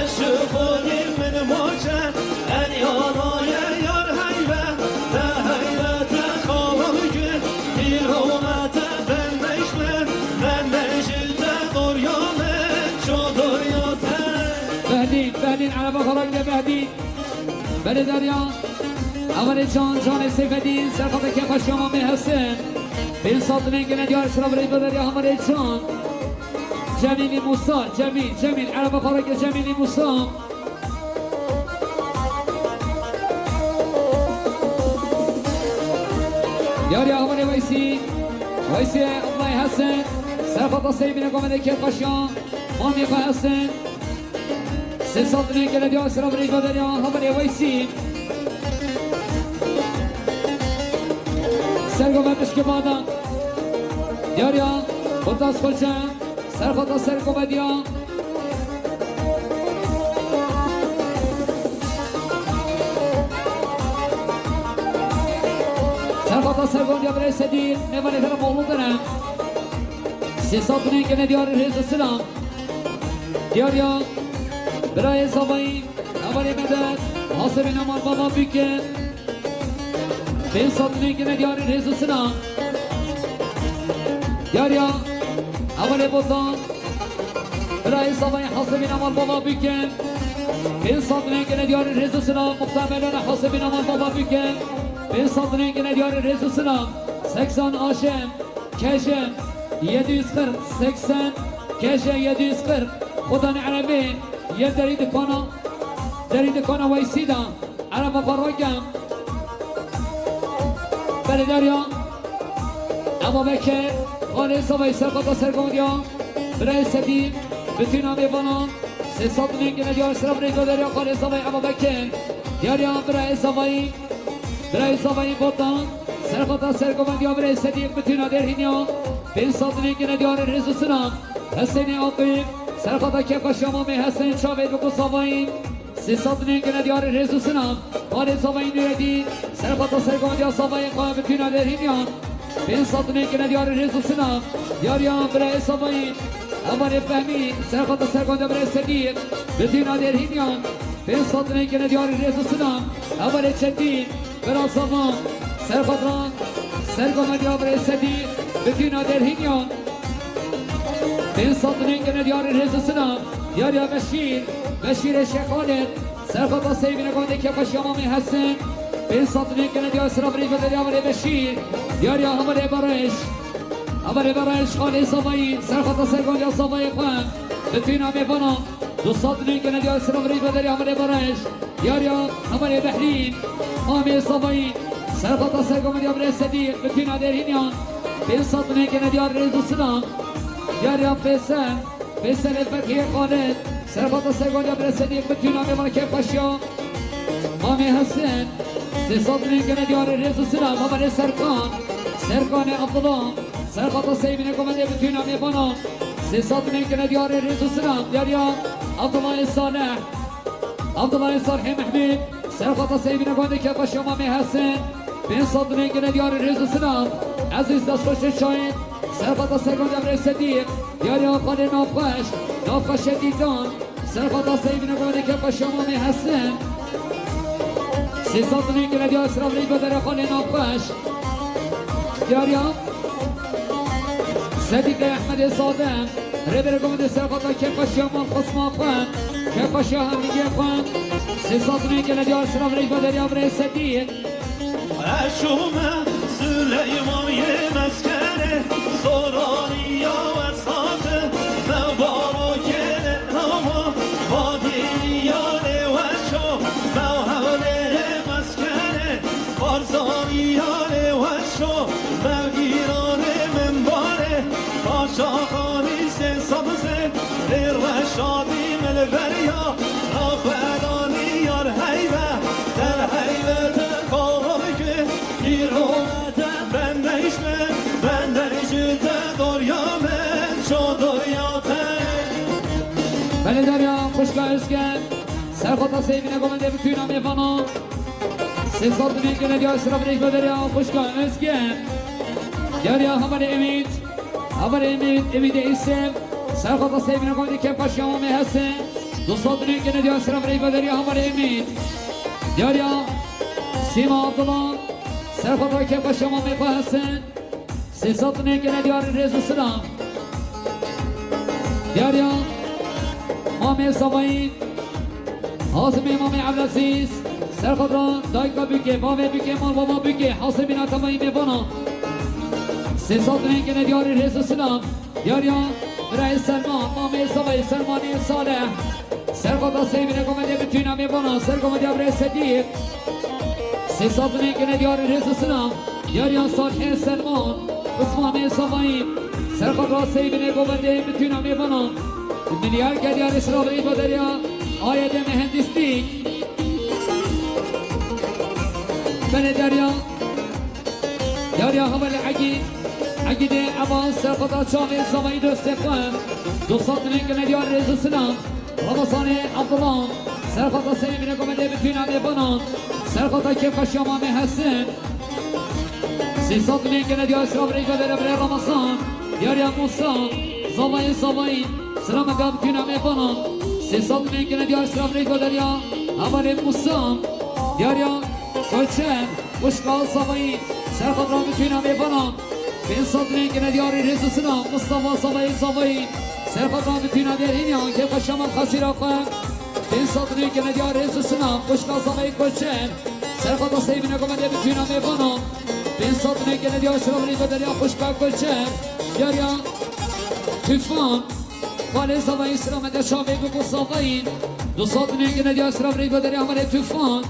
عاشقونی من موجه ان یانای یار هیبه ده هیبت خوابم گل دیرومت ben neşme ben neşilte doryame şu doryate بهدين على بخرج بهدين بلد دريان أول جان سيفدين سرقة كيف الشام مهسن بين صادمين كنا ديار سلام ريب دريا هم جان جميل موسى جميل على بخرج جميل موسى يا هم ويسي الله يحسن سرقة سيبنا كمان كيف الشام مامي حسن سيصدني كلا ديار سلام ريب دريا هم ويسي سرگو بپش که بادم دیاریا خودتاز خودشم سرخوتا سرگو بدیا سرخوتا سرگو دیا برای سدیر میوانی تر مولو دارم 300 دنیا که ندیار رئیس السلام دیاریا برای زبایی اولی مدد حاصل نمان بابا بیکن بين صدني كنا ديار رئيس السلام دياريا أول بطان رئيس صباح حسبين أمال بابا بيكن بين صدني كنا ديار رئيس السلام مقتملون حسبين أمال بابا بيكن بين صدني كنا ديار رئيس السلام 80 آشم كشم 740 80 كشم 740 خدان عربي دريد كانا ويسيدا عرب فراقم بلداریا اما بکر خالص و سرقات سرگودیا برای سدیم بتونا میبانم 300 میلیون دیار سرم ریگاداریا خالص و اما بکر دیاریا برای زبایی بودن سرقات سرگودیا برای سدیم بتونا درهینیا 500 میلیون دیار رزو سنم حسین آقیب سرقات که شما می حسین شاید بکو زبایی 300 میلیون دیار رزو سنم خالص و نوردی سرقات سرگودیا زبایی قائم بتونا درهینیا 500 میلیون دیار رزو سنم دیاریا برای زبایی اول فهمی سرقات سرگودیا برای سدیم بتونا درهینیا 500 میلیون دیار رزو سنم اول چندین برای زمان سرقاتران سرگودیا برای سدیم بتونا درهینیا 500 میلیون دیار رزو سنم دیاریا بشیر شیخ خالد سرقات سیبین گونده که پشیاما می هستن 500 میلیون دیار سراب ریز بداری آمده بشیر دیاریا هماره برایش خالی صبایی سرقات سرگونده صبایی خواه بتوینا می بنا 200 میلیون دیار سراب ریز بداری آمده برایش دیاریا هماره بحرین آمی صبایی سرقات سرگونده آمده صدیق بتوینا درهینیان 500 میلیون دیار ریز سنام دیاریا فیصل الفقیه خالد سرقات سرگونده آمده صدیق بتوینا می بنا که پشیام مامی حسن 300 میلیون دیار ریز سنام هماره سرکان عبدالله سرقات سیبین گمنده بتوینا می بنا 300 میلیون دیار ریز سنام دیاریا عبدالله صالح محمود سرقات سیبین گمنده که پشیام می حسن 500 میلیون دیار ریز سنام عزیز دستخوش شاید سرقات سرگونده آمده صدیق دیاریا خالی نافخوش دیدان سرقات سیبین گمنده که پشیام می حسن 300 میلیون دیار سراب ریز بداره خالی نافخوش دیاریا صدیق احمد صادم ربر گمنده سرقات که پشیام خصما خوان که پشیام هم میگه خوان 300 میلیون دیار سراب ریز بداره آمده صدیق اشومه سلیمان یه مسکره سورانی یا وساطه نوبارو کنه ناما بادیانه وشو موهوله مسکره بارزانیانه وشو موگیرانه منباره پاشاخانی سه سبزه رشادی ملبریا نافدانی یار حیبه در حیبه ben derişte doryame şu doryate بله دریا خوشگاه ازگن سرخوتا سیبینه گمنده بتوینا میفانا 300 میلیون دیار سراب ریز دریا خوشگاه ازگن دریا همه امید اسم سرخوتا سیبینه گمنده که پشیاما می هستن دوستان که ندیار سلام ریبا دریا هماره امید دیاریا سیما عبدالله سرخطا که با شما میپاهستن 300 که ندیار رزو سلام دیاریا مامی سوایی حاسم امام عبدالعزیز سرخطا دایکا بکه بابه بکه مال بابا بکه حاسم بینا تمایی میبانا 300 که ندیار رزو سلام دیاریا برای سلمان مامی سوایی سلمانی صالح سرخطا سیبینه کمدی بتوینا میبانا سرکمدی برای صدیق 300 که ندیار رزو سلام دیاریا صالح سلمان عثمان صفایی سرخطا سیبینه کمدی بتوینا میبانا ملیار که دیار اسراب عید و دریا آید مهندستی بله دریا حمل عقید عباس سرخطا شامل صفایی دوست قم 200 که ندیار رزو سلام رمضان عبدالله سرخطا سیبینه کمده بتوینا میبانان سرخطا کیف خشیامامه هستن 300 که ندیار اسراب ریجا داره برای رمضان دیاریا موسا زوایی سلام اگه بتوینا میبانان 300 که ندیار اسراب ریجا دریا اول موسا دیاریا کوچن وشکال زوایی سرخطا بتوینا میبانان 500 که ندیار رزو سلام مصطفى زوایی سرخطا بتوینا بیارین که باشم خسیر آقام 500 که ندیار رزو سلام خوشکال زمایی کوچن سرخطا سیبینه کمده بتوینا میبانم 500 که ندیار سلام ریگو دریا خوشکال کوچن دیاریا توفان خاله زمایی سلام ده شاوه بگو صافایی 200 که ندیار سلام ریگو دریا همه توفان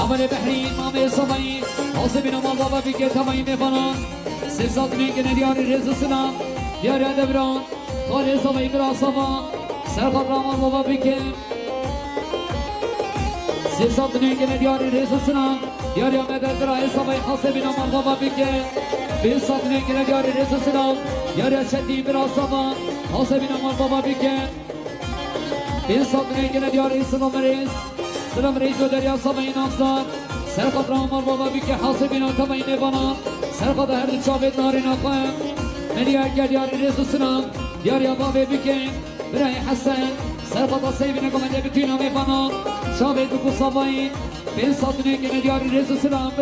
عمل بحرین مامی صفایی حاسبین و مال بابا بکه تمایی میفنان 300 که ندیار رزو سلام دیار دبران خاله صفایی برا صفا سرخط را مال بابا بکه 300 که ندیار رزو سلام دیار مدد برای صفایی حاسبین و مال بابا بکه 500 که ندیار رزو سلام دیار شدی برا صفا حاسبین و مال بابا بکه 500 که ندیار سلام ریز سلام ریز و دریا صبایی نافزار سرخط رامال بابا بی که حاسبین و تبایی میبانم سرخط هر دو چابت ناری ناخوام ملیار گردیاری ریز و سلام دیاریا بابی بی که برای حسن سرخط سیبین کمنده بتوینا میبانم چابت بکو صبایی 500 که ندیاری ریز و سلام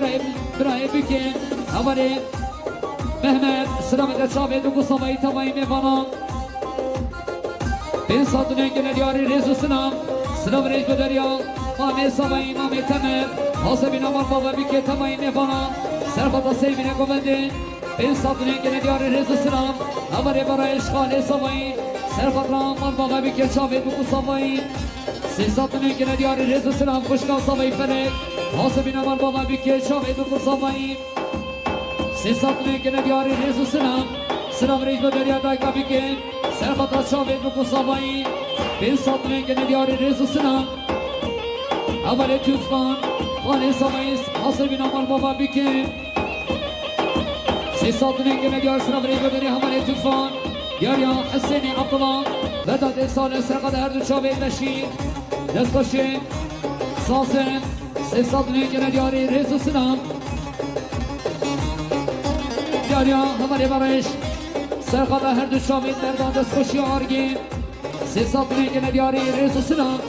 برای بی که اولی محمد سلام در چابت بکو صبایی تبایی میبانم 500 که ندیاری ریز و سلام ریز و دریا مامی صبایی مامی تمر حاسبین امار بابا بی تمایی میفانا سرخطا سیبین کمنده 500 که ندیار رزو سلام اماره برای اشغال صبایی سرخطا امار بابا بی چاوید بکو صبایی 300 که ندیار رزو سلام خوشگاه صبایی فلک حاسبین امار بابا بی چاوید بکو صبایی 300 که ندیار رزو سلام ریز و دریا دایکا بی سرخطا چاوید بکو صبایی 500 که ندیار رزو سلام اول توفان خانه سامایست حاصل بینامال بابا بیکن 300 که ندیار سلام ریگو داری همال توفان دیاریا حسین عبدالله وداد سال سرقد هر دو چاوید بشیر دست باشه ساسن 300 که ندیاری ریز سلام دیاریا همال برایش سرقد هر دو چاوید مردان دست خوشی آرگین 300 که ندیاری ریز سلام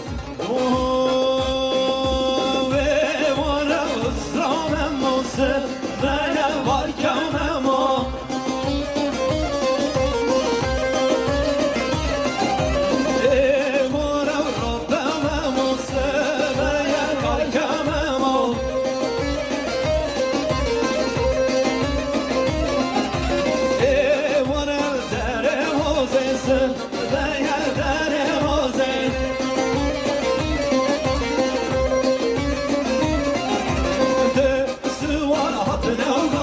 No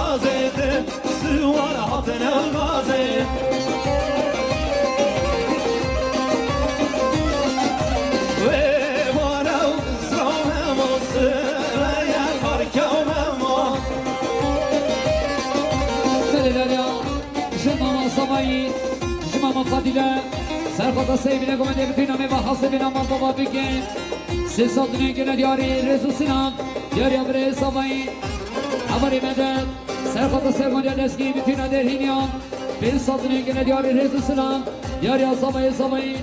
سمایی جمع فضیله سرخط سیبینه گمده بتونم و حسبینا ما بابا بگین 300 دنیا دیاری رزو سینام دیاری ابره سمایی عبری مدد سرخط سرگونده لسکی بتونه در هینیان 500 دنیا دیاری رزو سینام دیاری سمایی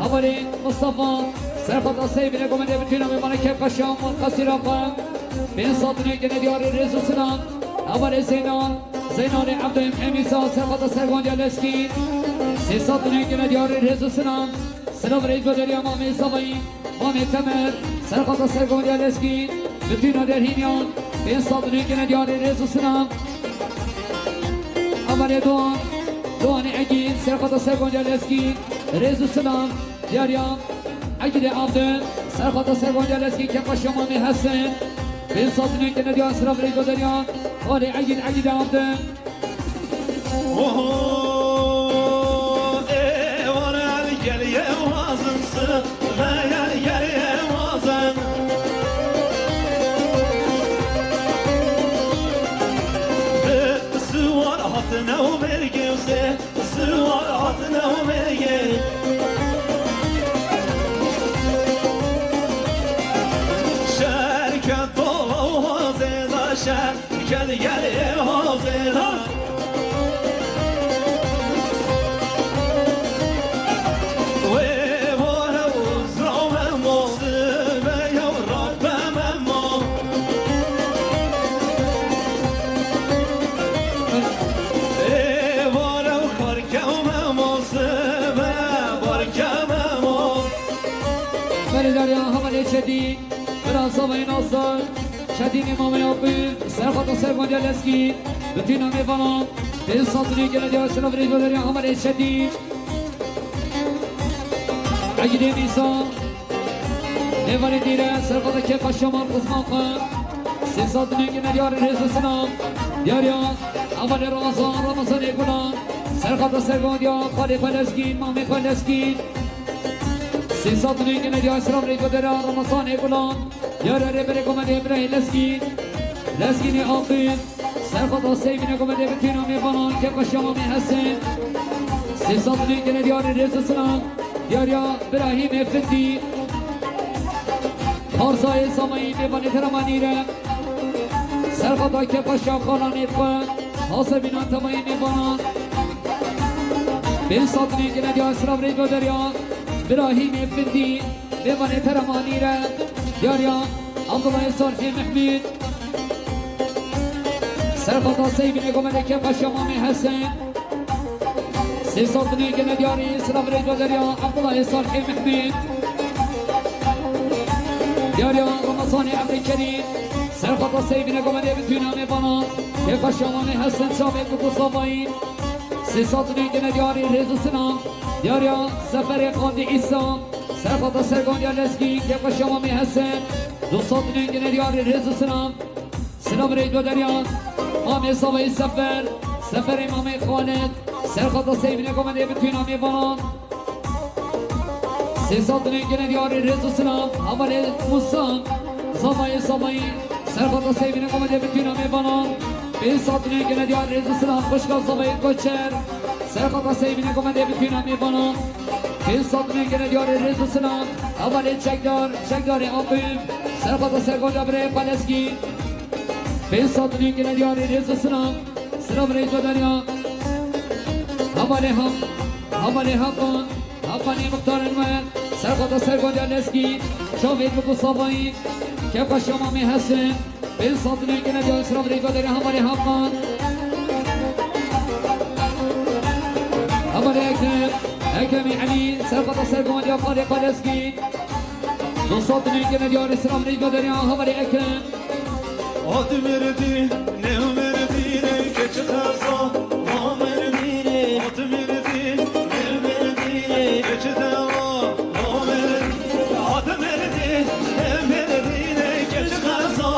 عبری مصطفى سرخط سیبینه گمده بتونم و من کف کشام منقصر آقا 500 دنیا دیاری رزو سینام عبری زینان عبد حمیسا سرخط سرگونده لسکی 300 دنیا دیاری رزو سینام سلام رئیس بدری امام سمایی مام تمر سرخط سرگونده لسکی بتونه در هینیان 500 دنیا دیاری رزو سینام عبری دوان عجیل سرخط سرگونده لسکی رزو سینام دیاریم عجیل عبد سرخط سرگونده لسکی که قشمامی حسن 500 دنیا دیار سلام رئیس بدری خالی عجیل عبد شدید براسا ناصر شدید امام یعقوب سرخط سرگونده لسکی بتونه میفهمم به صدری که ندیار سلام رئیس بدری عمل شدید عجیل نیسا نواری دیره سرخط که قشمان قسمان خان 300 که ندیار رئیس سلام دیاریا عمل رمضان گلان سرخط سرگونده خالی فلسکین مامی فلسکین 300 که ندیار سلام رئیس بدری رمضان گلان دیاریا ریبره کمده ابراهی لسکینی آقیل سرخط سیبینه کمده بتونه میفهمم که قشمامی حسن 300 که ندیار رئیس سلام دیاریا ابراهیم فدی خارزای سامایی میبانی ترمانیره سرخطا که پشا خالانیت کن حاصل بینان تمایی میبانان 500 که ندیار سلام رئیس بدری ابراهیم فدی میبانی ترمانیره دیاریا عبدالله صالحی محمید سرخطا سیبینه گمده که قشمامی حسن 300 که ندیاری سلام رئیس بدری عبدالله صالحی محمید دیاریا رمضان عبدالکریم سرخطا سیبینه گمده بتونه میبانان که قشمامی حسن شابه بکو صابایی 300 که ندیاری رئیس سلام دیاریا سفر قاندی ایسا سرخطا سرگونده لسکی که قشمامی حسن 200 که ندیاری رئیس سلام سلام رئیس بدری امام صابایی سفر امام خالد سرخطا سیبینه گمده بتونه میبانان 300 که ندیاری رئیس سلام اول موسان صابایی سرخطا سیبینه گمده بتونه میبانان 500 که ندیاری رئیس سلام خوشگاه صابایی کوچر سرخطا سیبینه گمده بتونه میبانان 500 که ندیاری رئیس سلام اول چکدار آقیل سرخطا سرگونده بره پلسکی 500 که ندیاری رئیس سلام سلام رئیس بدری حوالی حقانی مختار انوار سرخطا سرگونده لسکی شاوید بکو صابایی که قشمامی حسن 500 که ندیاری سلام رئیس بدری حوالی اکرمی علی سرخطا سرگونده خالق لسکی 200 که ندیاری سلام رئیس بدری حوالی اکرم Ad verdi, ne verdi, ne geç kasa, ma verdi, ad verdi, ne verdi, ne geç dava, ma verdi, ad verdi, ne verdi, ne geç kasa,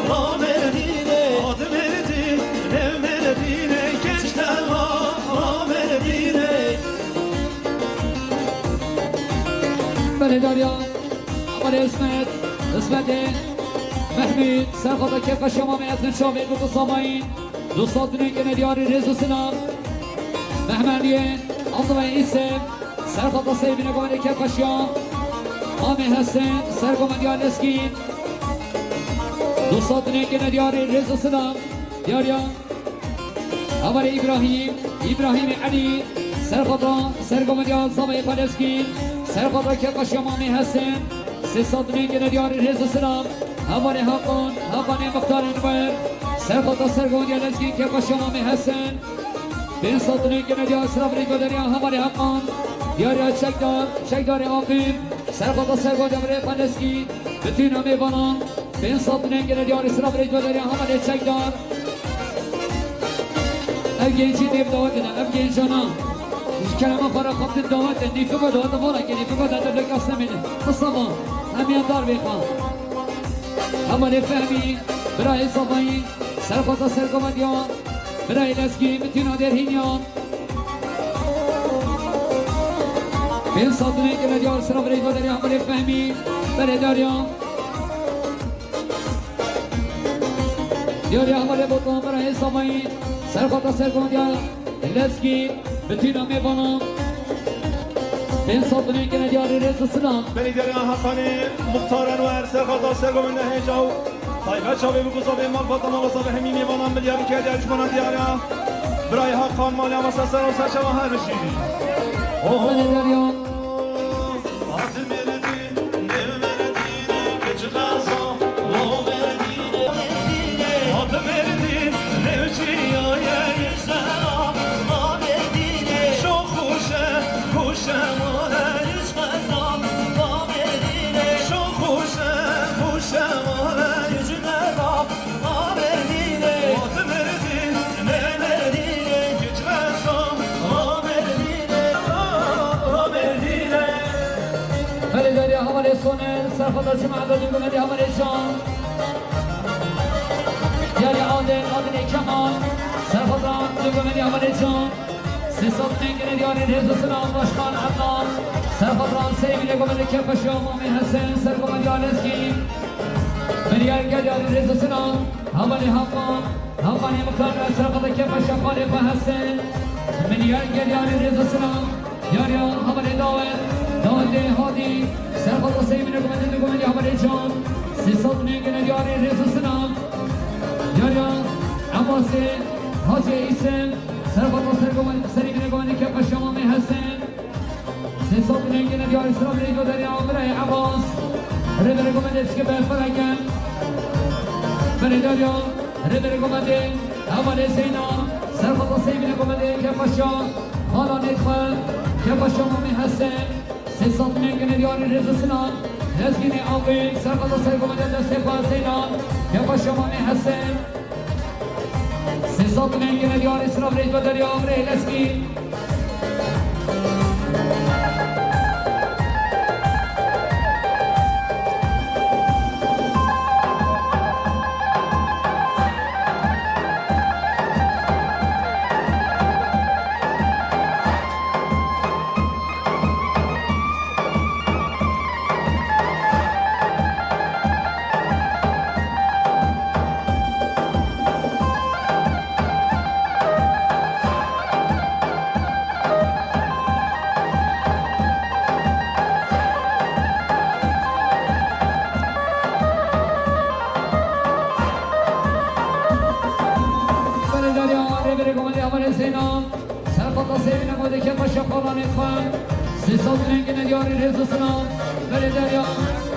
ma verdi, ad verdi, ne verdi, ne geç dava, ma verdi. بله داریا اول اسمت محمود سرخطا که قشمامی از شاوید بکو سامایی 200 که ندیاری رئیس سلام مهمانیه عضوی ایسم سرخط سیبین گوانی که پشیان آمی حسن سرگومندیان اسکین دوستات نگه ندیاری رزا سلام دیاریا اول ابراهیم علی سرگومندیان زمای پالسکین سرخط که پشیان آمی حسن سیصد نگه ندیاری رزا سلام اول حقان مختار نبر سرگومندیان اسکین که پشیان آمی حسن بین صدنی که ندیار سرابری گذاریا هماری حقان دیاریا چکدار آقیم سرگومندیان پالسکین بتین همی بانان بین صدنی که ندیار سرابری گذاریا هماری چکدار ev genci deyip davet eden, ev genci ana kelime para kaptı davet eden, nifi bu davet var ki nifi bu davet lek aslemini Mustafa, hem yandar bekhan ama ne fehmi, birayi sabayi serfata sergomadiyan birayi leski, mütina derhinyan ben sadine gene diyar sıra birayi vadari ama ne fehmi bere daryan diyor ya ama ne botan birayi sabayi سرخط سرگومندیان لسکی بتینا میبانم بین صدنی که ندیاری رزا سلام بنی دریا حقانی مختار انوار سرخط سرگومنده هجاو طایفه چاوی بگوزا به مال باتا مالاسا به همی میبانم بلیاری که دیارش بانم دیاریا برای حقان مالی هم سر و سرشا هر بشی بنی دریا آدم مردی نم مردی کچ غازا لو مردی آدم مردی نوچی سونر سرخطا جمع دادیم بمدی همه شان یاری عادل کمال سرخطا بمدی همه شان سیصد نگره دیاری رزا سلام باشخان عدنان سرخطا سیبیل گمده که پشیام آمی حسن سرگومه دیار اسکی ملیار که دیاری رزا سلام همه حقان مختار سرخطا که پشیام خالیفه حسن ملیار که دیاری رزا سلام یاری همه داوت هادی سرخط سیبین گمده همه جان سیصد نگه دیاری رزا سلام یاریا عباسی حاجی ایسم سرخط سیبین گمده که پشیام آمی حسن سیصد نگه دیاری سلام ریگو داری عمره عباس ربر گمده بسکه به فرگن بره داریا ربر گمده اول سینا سرخط سیبین گمده که پشیام حالا نکمن که پشیام آمی حسن سیصد نگه دیاری رزا سلام لزگین آقی سرقضا سرگومده دسته پاسینان یا پشمانی حسن سیصد نگه دیاری سلام ریج بداری آمره لزگین سیصد نگه دیاری رزا سلام بله دریا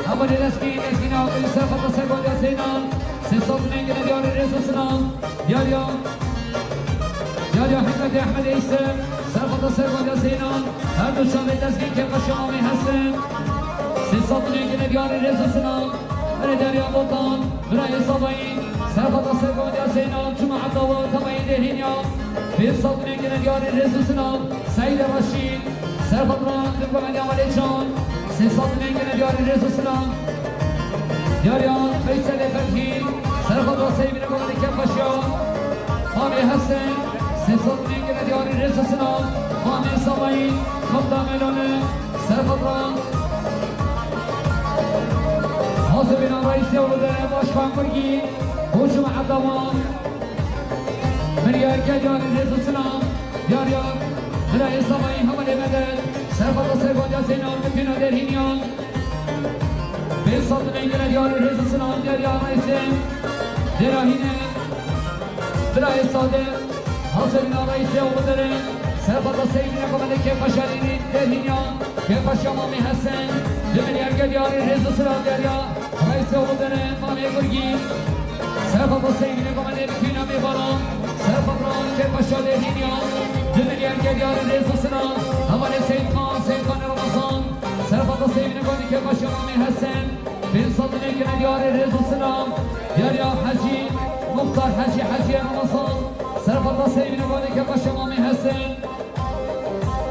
اول لسکین آقای سرخط سرگوندی سینان سیصد نگه دیاری رزا سلام یاریا حکمت احمد ایسم سرخط سرگوندی سینان هر دو شامل لسکین که پشامی هستن سیصد نگه دیاری رزا سلام بله دریا بطان برای صبایی سرخط سرگوندی سینان جمع عطاوه تمایی دهینیا سیصد نگه دیاری رزا سلام سید رشید سرخطران دبگمندی عملی جان سیصد نگه دیاری رزا سلام یاریان فیصل فرکی سرخطران سیبین گمندی که پشیام خامی حسن سیصد نگه دیاری رزا سلام خامی سامایی خبتا ملونه سرخطران حاضبین رئیسی اولودن باشخان برگی حجوم عدوان مریار که دیاری رزا سلام یاریان برای سبایی همه مدد سرفت سرگوجه زینان بپینا در هینیان به صد نگل دیار رز سلام دیار یا رئیسه درahine برای ساده حاضرین رئیسه و بدره سرفت سیدین کمال که پشالینی در هینیان که پشامامی حسن دمنیار که دیار رز سلام دیار یا رئیسه و بدره مامی گرگی سرفت سیدین کمال بپینا میبارم سرفت ران که پشاله هینیان دمنیار که دیار رز سلام همه سید خان رمضان سرفت سیدین کمالی که پشامامی حسن بين صدني كنا ديار الرزق السلام يا حجي مختار حجي رمضان سرف الله سيدنا قولك بشمامي حسن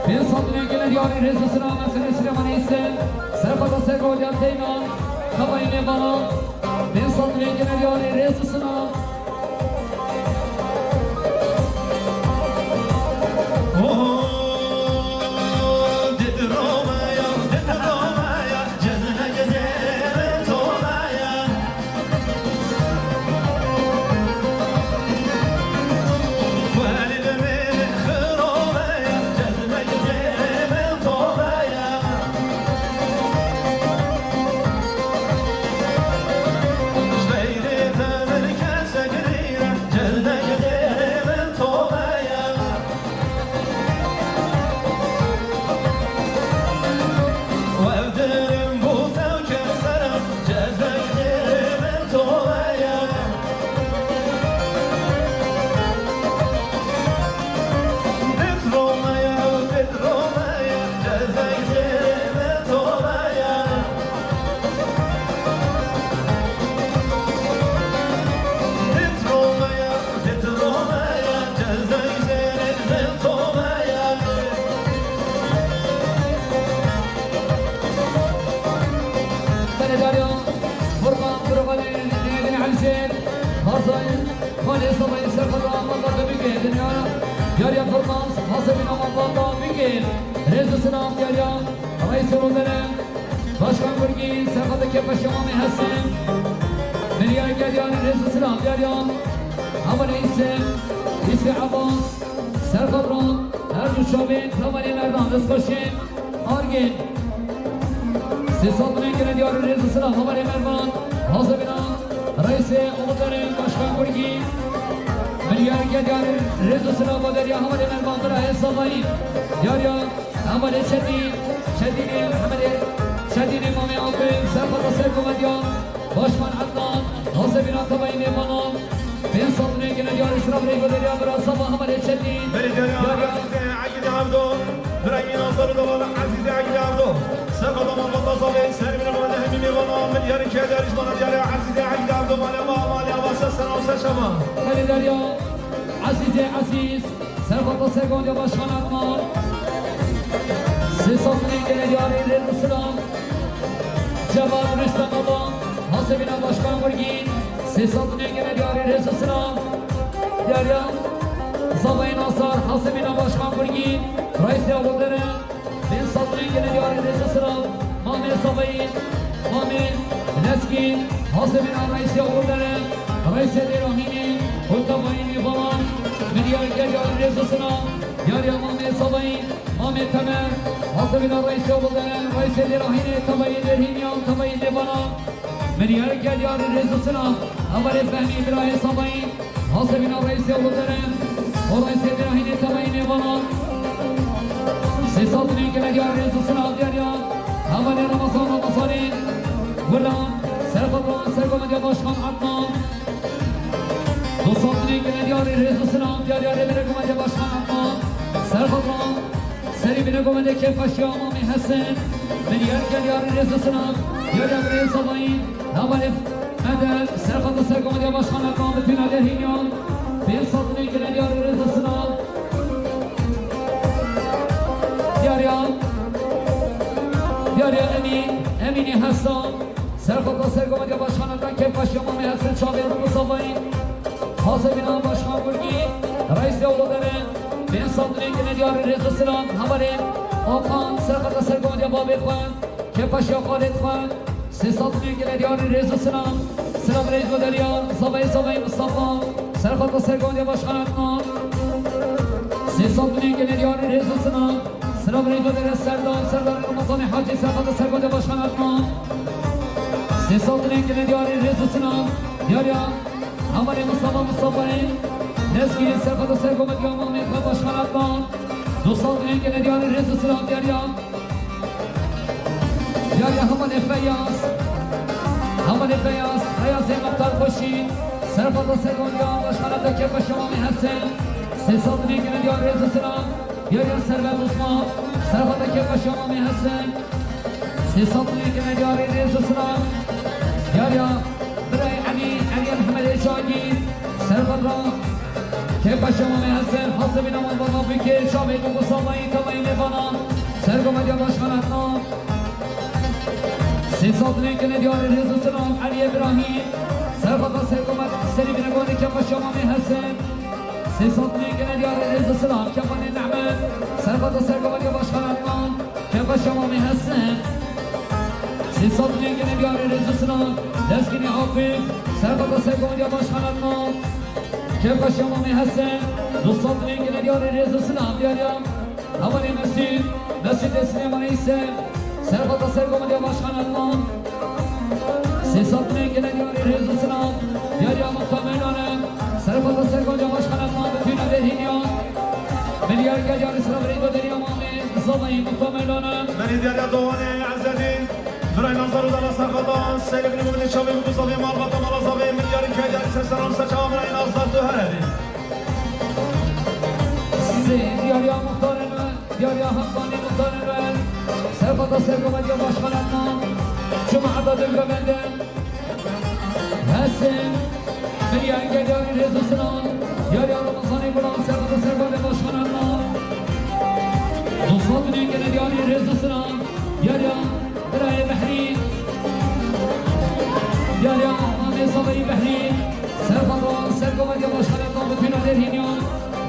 بين صدني كنا ديار الرزق السلام حسن سليمان حسن سرف الله سيدنا قولك زينان خبايني بنا بين صدني كنا ديار الرزق السلام يا فرماس حسبنا الله بكين رزق سلام يا رئيس الوزراء باشكان برگی سرخط که پشمام حسن مليار گریان رزق سلام يا اول ایسه عباس سرخط ران هر دو شابین تمامی مردان دستخوشین آرگین سیصد نگرد یار رزق سلام اول مردان حسبنا رئيس الوزراء باشكان برگی مليار گریان رزق سلام دریا اول مردان برای صبایی یا اول شدید امام عاقل سرفت سرکومدیان باشمان عدنان حاسبین آتبایی میمانان بین صدنه که ندیار اشراف ریگو دریا برا صبا همال شدید بری دریا عزیز عقیده عبدو برای ناصر دوال عزیز عقیده عبدو سرقد امان بطا صابه سر من امام همی میمانان ملیار که داریش مانا دیاره عزیز عقیده عبدو مالا واسه سنا و سشما بری دریا عزیز سرفت سرکومدی باشمان عدنان سیصدنه که ندیار السلام جواب رستم بابا حاسبینا باشکان برگین سیصدنه که ندیار رزق سلام دریا زبای ناصر حاسبینا باشکان برگین رئیس اولدره بین صدنه که ندیار رزق سلام مامی زبایی مامی نسکین حاسبینا رئیس اولدره رئیس دیراهینی خلطبایی میباران ملیار که ندیار رزق سلام یاریا مامی زبایی مامی تمر حاسبینا رئیس اولدره رئیس دیراهینی تبایی درهینیان تبایی دیباران ملیار که ندیار رزق سلام اول فهمی برای صبایی حاسبینا رئیس اولدره و رئیس دیراهینی تبایی دیباران سیصدنه که ندیار رزق سلام دیاریا اول رمضان و مصالین ولان سرقدران سرگومدیا باشخان عدنان دوصدنه که ندیار رزق سلام دیاریا رمضان باشخان عدنان سرقدران سری بینگومده که پشیا امامی حسن ملیار که ندیار رزق سلام دیاریا برای صبایی اول مدد سرقدر سرگومدیا باشخان عدنان بپینا درهینیان بین صدنه که ندیار رزق سلام دیاریا امینی هستان سرخطا سرگومدیا باشخانتان که پشی امامی حسن شابه رو مصابایی حاسبینا باشخان برگی رئیس اولادره بین صدنه که ندیار رزق سلام همارین آقان سرخطا سرگومدیا بابی خوان که پشی خالد خوان سی صدنه که ندیار رزق سلام سلام رئیس گودریا صبایی مصطفى سرخطا سرگومدیا باشخانتان سیصد گل دیاری رزسنا سلام ریدو در سردار رمضان حاجی سرقات سرگوده باشخان اتمان سیصد گل دیاری رزسنا دیاریا همانی مصطفی نزگی سرقات سرگوده دیامامی باشخان اتمان 200 گل دیاری رزسنا دیاریا همانی فیاس مختار خوشی سرقات سرگوده باشخان اتمان که باشمامی هستن 300 گل دیاری رزسنا دیاریا سربت عثمان سرقات که باشمامی هستن 300 گل دیاری رزسنا دیاریا برای علی محمد اشاقی سرقات را که باشمامی هستن حاصل نمان با بکر شامل و مصابعی تمایی میبانم سرگومدی باشخانتنا 300 گل دیاری رزسنا علی ابراهیم سرقات سرگومد سری بینگانی که باشمامی هستن 300 گل دیاری رزسنا کفانی نعمت سرقات سرگومدی باشخانتنا که باشمامی هستن 300 گل دیاری رزسنا دستگیری عاقب سرقات سرگومدی باشخانتنا که باشمامی هستن 200 گل دیاری رزسنا دیاریم اولی مسجد سلیمانی ایسه سرقات سرگومدی باشخانتنا 300 گل دیاری رزسنا دیاریم مطمئنانه سرقات سرگومدی باشخانتنا بتونه دهینیان ملیار گلیار اسلام ریدو در امامی زبایی مطمئنانه من دیاریا دوانه عزدین برای نظر و دل سرقات سیل ابن مبنی چاوی و دوزاوی مالبات و مالازاوی ملیاری که دیاری سرسلام سچام برای نظر تو هردی دیاریا مختار نوel دیاریا حقانی مختار نوel سرقات سرگومدی باشخانتنا شما عدد گرمندن هستن ملیار گلیار رزسنا دیاریا رمضانی بلان سرقات سرگومدی باشخانتنا 200 گل دیاری رزسنا دیاریا برای بحری دیاریا آمی صبری بحری سرقات سرگومدی باشخانتنا بتونه درهینیان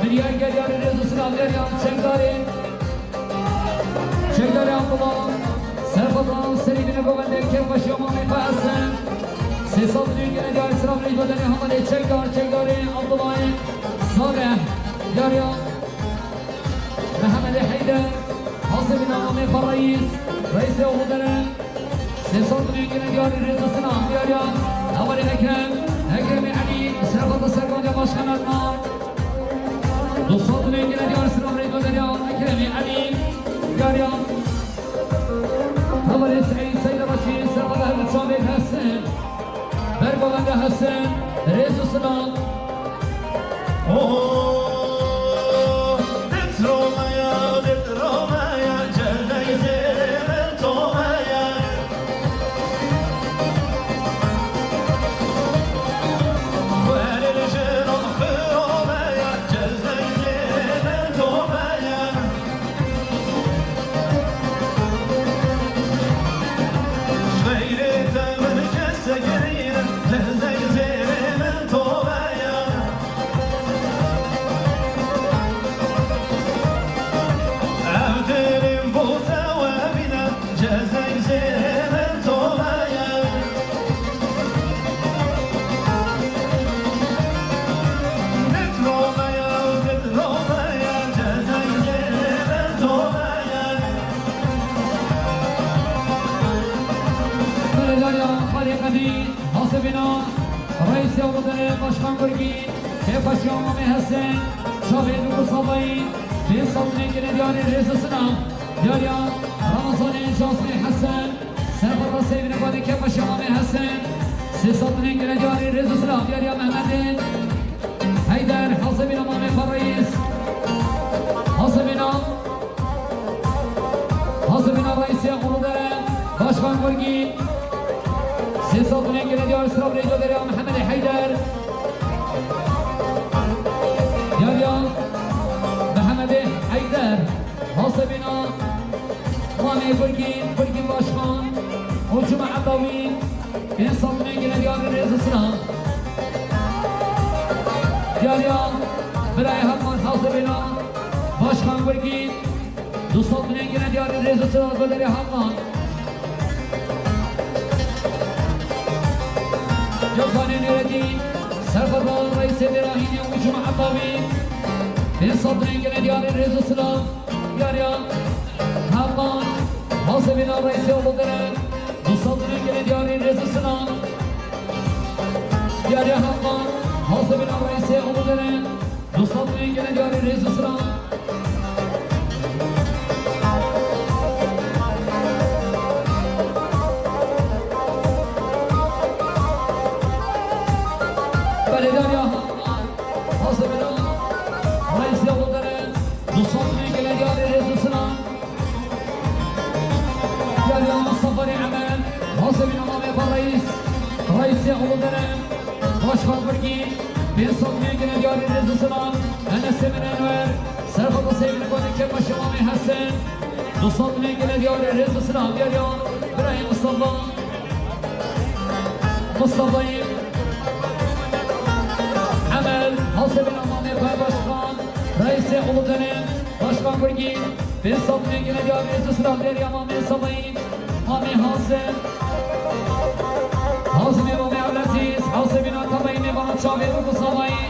ملیار گلیار رزسنا دیاریا شکداری عبدالله سرقات سری بینگوونده که باشیامامی پاسن 300 گل دیاری سلام ریدو دنی همانی چکداری عبدالله صالح دیاریا محمد حیدر حاصل نامه فرئیس رئیس اوهدره 300 گل دیاری رزسنا دیاریا همانی اکرم علی سرقات سرگومدی باشخانتنا 200 گل دیاری سلام ریدو دنی اکرم علی دیاریا همانی سید باشی سرقات اهل شامل هستن برگوونده هستن رزسنا رئیس اوهدره باشخان گرگی که باشیامامی هستن شاهد و مصابعی 200 گل دیاری رزسنا دیاریا رمضان جاسمی حسن سرقات سیبینگانی که باشیامامی هستن 300 گل دیاری رزسنا دیاریا محمد حیدر حاصبین امامی فرئیس حاصبین رئیس اوهدره باشخان گرگی 300 گل دیاری سلام ریدو در محمد حیدر دیاریا محمد حیدر حاصبینا مامی برگین باشخان حجوم عبداوی 200 گل دیاری رزسنا دیاریا برای حقان حاصبینا باشخان برگین 200 گل دیاری رزسنا گلدری حقان جوکانی نیردی سرقات رئیس براهینی و حجوم عبداوی Bir satın gelen diyarın rezusuna yarıyan Hamman Hasebin Reisi oğlu denen bu satın gelen diyarın rezusuna yarıyan Hamman Hasebin Reisi oğlu denen bu satın gelen diyarın rezusuna Belediye Hamman Hasebin Reisi oğlu denen bu satın gelen diyarın rezusuna yarıyan Mustafa Ni'men Hasebin Amame Reis Reisi oğlu denen Başkan Bırgi bir satmaya gelen diyarın rezusuna Enes Emin Enver Serfat'ı sevgili Konik Başı Mami Hasan bu satmaya gelen diyarın rezusuna yarıyan İbrahim Mustafa'yı Amel Hasebin Amame Başkan Reisi oğlu denen Başkan Bırgi bir satmaya gelen diyarın rezusuna yarıyan Mami Mustafa'yı Mami Hasan Hazmi Mami Abdelaziz Hasebin Atabay'ı bana çağırdı bu sabahı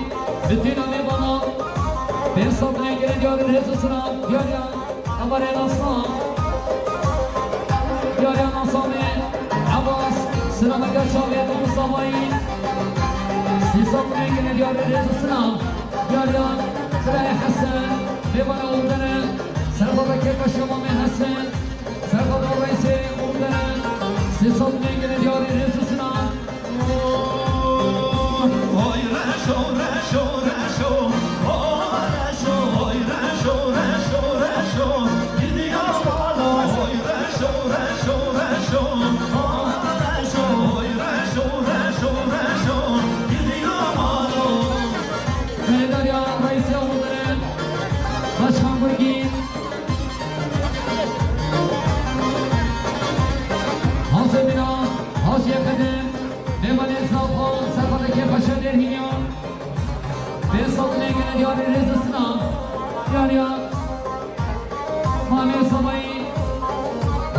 bütün anne bana bir satmaya gelen diyarın rezusuna yarıyan Amaren Aslan yarıyan Asami Abbas sınavına çağırdı bu sabahı siz satmaya gelen diyarın rezusuna yarıyan Kıraya Hasan ve bana oğulları Serfat'a Kekbaşı Mami Hasan Serfat'a Reisi oğulları siz satmaya gelen diyarın rezusuna Oy reşo reşo reşo Oy reşo oy reşo reşo reşo Gidiyor bana Oy reşo reşo reşo Oy reşo oy reşo reşo reşo Gidiyor bana Belediye Reisi oğulları Başkan Bırgi Hazemina Hacıya Kadim Memali Zalfan Serfat'daki Paşa Derhinyan bir satmaya gelen diyarın rezusuna yarıyan Mami Sabayı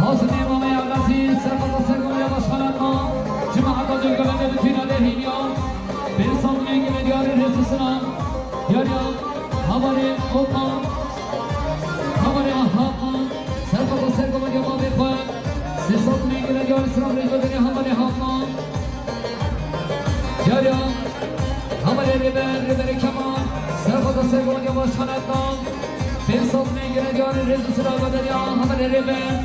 Hazmi Mami Abdelaziz Serfat'a Sergolya Başkanı'na Cuma'da Döngölen'de bütün Derhinyan bir satmaya gelen diyarın rezusuna yarıyan Havali Oltan Havali Ahman Serfat'a Sergolya Mami Koyan siz satmaya gelen diyarın sıram rejodeni Havali Ahman yarıyan Havali Riber Kemal Serfat'a Sergolya Başkanı'na bir satmaya gelen diyarın rezusuna yarıyan Havali Riber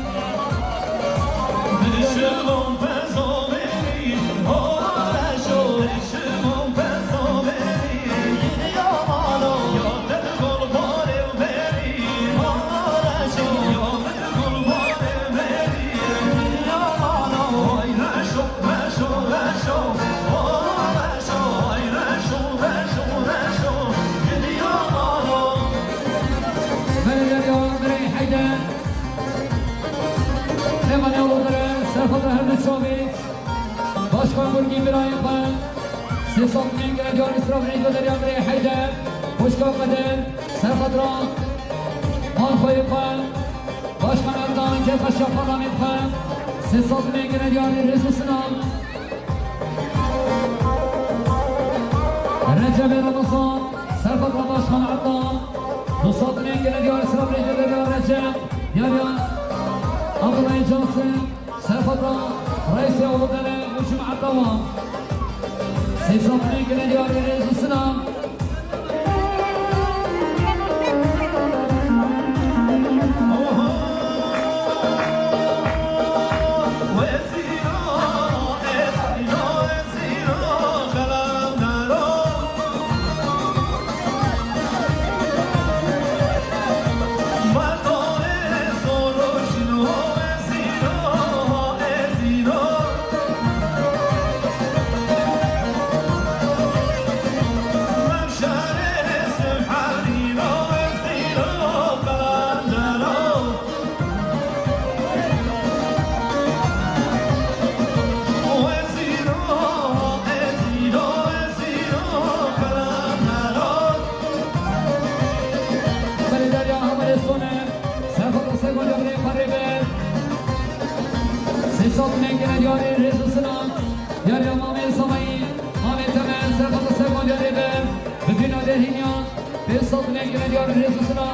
Düşümün pezo beni Oy reşo Düşümün pezo beni Gidiyor bana Yoldur kurban ev beni Oy reşo Yoldur kurban ev beni Gidiyor bana Oy reşo reşo reşo Oy reşo oy reşo reşo reşo Gidiyor bana Belediye Birey Haydar Hemen yolları Serfat'a Hırdı Çovit Başkan Bırgi İbrahim Khan siz satmaya gelen diyarın sıram rejodeni Birey Haydar Hoşkan Kadir Serfat'a Malkoy Khan Başkan Erdoğan Kefkaşya Parlament Khan siz satmaya gelen diyarın rezusuna Recep Ramazan Serfat'a Başkan Erdoğan bu satmaya gelen diyarın sıram rejodeni Recep yarıyan Abdullah Johnson Serfat'a Reisi oğlu denen Uçum Erdoğan siz satmaya gelen diyarın rezusuna satmaya gelen diyarın rezusuna yarıyan Mami Sabayı Mami Temel Serfat'a Sergolya Riber bütün Adelhinyan bir satmaya ilgili diyor Rezus'una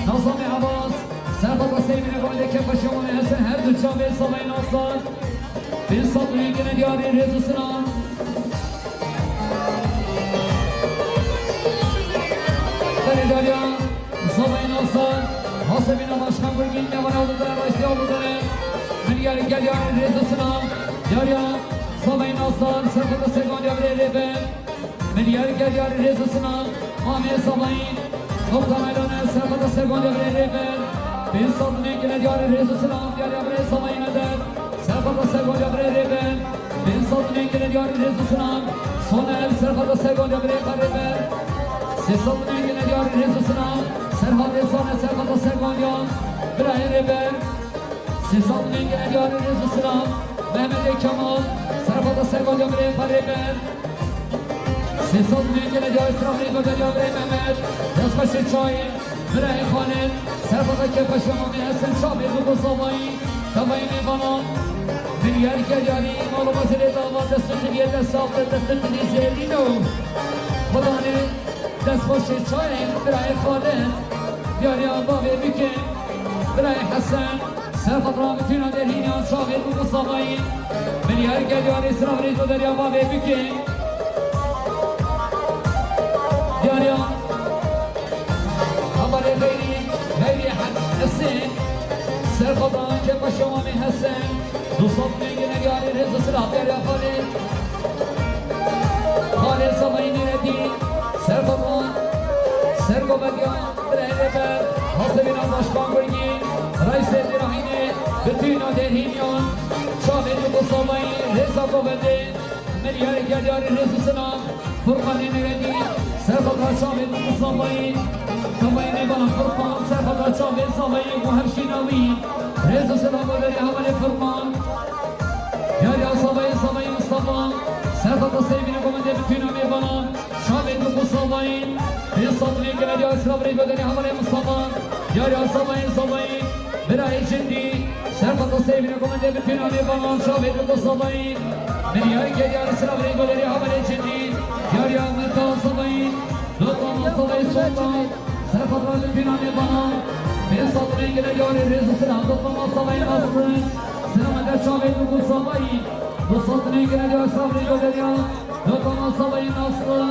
Nazami Abbas Serhat'a sevgili böyle kefaşımı Hasan her düçan ve salayın aslan bir satlı ilgili diyor Rezus'una Beni diyor ya salayın aslan Hasebine başkan bölgenin ne var oldular Reisli oldular Bir yer geliyor Rezus'una Diyor ya salayın aslan Serhat'a sevgili diyor Rebe Bir yer geliyor Rezus'una Ahmet salayın Doktor Aylana Serhat'a sevgili diyor Rebe Bir satlı ilgili diyor Rezus'una Diyor ya bre salayın eder Serhat'a sevgili diyor Rebe Bir satlı ilgili diyor Rezus'una Soner Serhat'a sevgili diyor Rebe Sesatlı ilgili diyor Rezus'una Serhat Esane Serhat'a sevgili diyor Rebe Sesatlı ilgili diyor Rezus'una Mehmet Kemal Serhat'a sevgili diyor Rebe Sesatlı ilgili diyor İsrafil diyor Mehmet Yazbaşı Çayın Birey Khalil Serhat'a kefaşı Mami Esen Şabir bu Zavayı Tavayını bana Bir yer geliyor Malı mazili davat Destekli yerler sağlığı Destekli izleyelino Kulağını Yazbaşı Çayın Birey Khalil Diyor ya Babi Bükin Birey Hasan Serhat Rahmetine Derhiniyan Şabir bu Zavayı Bir yer geliyor İsrafil diyor ya Babi Bükin Diyor ya Habari gayri Hasan Serhat'an kepaşama mi Hasan Dusat mengine gari reza sıra der ya Khalil Khalil samayini redi Serhat'an Sergo Belgan Bireyleber Hasebina başkan bölgi Reis Edirahini Bütün Aderhinyan Şahit bu samayı Reza Kovede Milyar geliyor rezasına Furkan'ın redi Serhat'an şahit bu samayı Kamayını bana Furkan Serhat'an şahit samayı Bu her şinavi Rezasına böyle havale Furkan Yar ya samayı Mustafa Serhat'a sevgini komende bütün ömür bana Şahit bu samayı Bir satlıya geliyor İsrafil böyle havale Mustafa Yar ya samayı Bir ay şimdi Serhat'a sevgini komende bütün ömür bana Şahit bu samayı Bir yer geliyor İsrafil böyle havale şimdi Yar ya Meta samayı Lokman samayı sultan Serhat'a bütün ömür bana Bir satlıya geliyor Rezasına Lokman samayı aslı Sınavada Şahit bu samayı Bu satlıya geliyor İsrafil böyle Lokman samayı aslı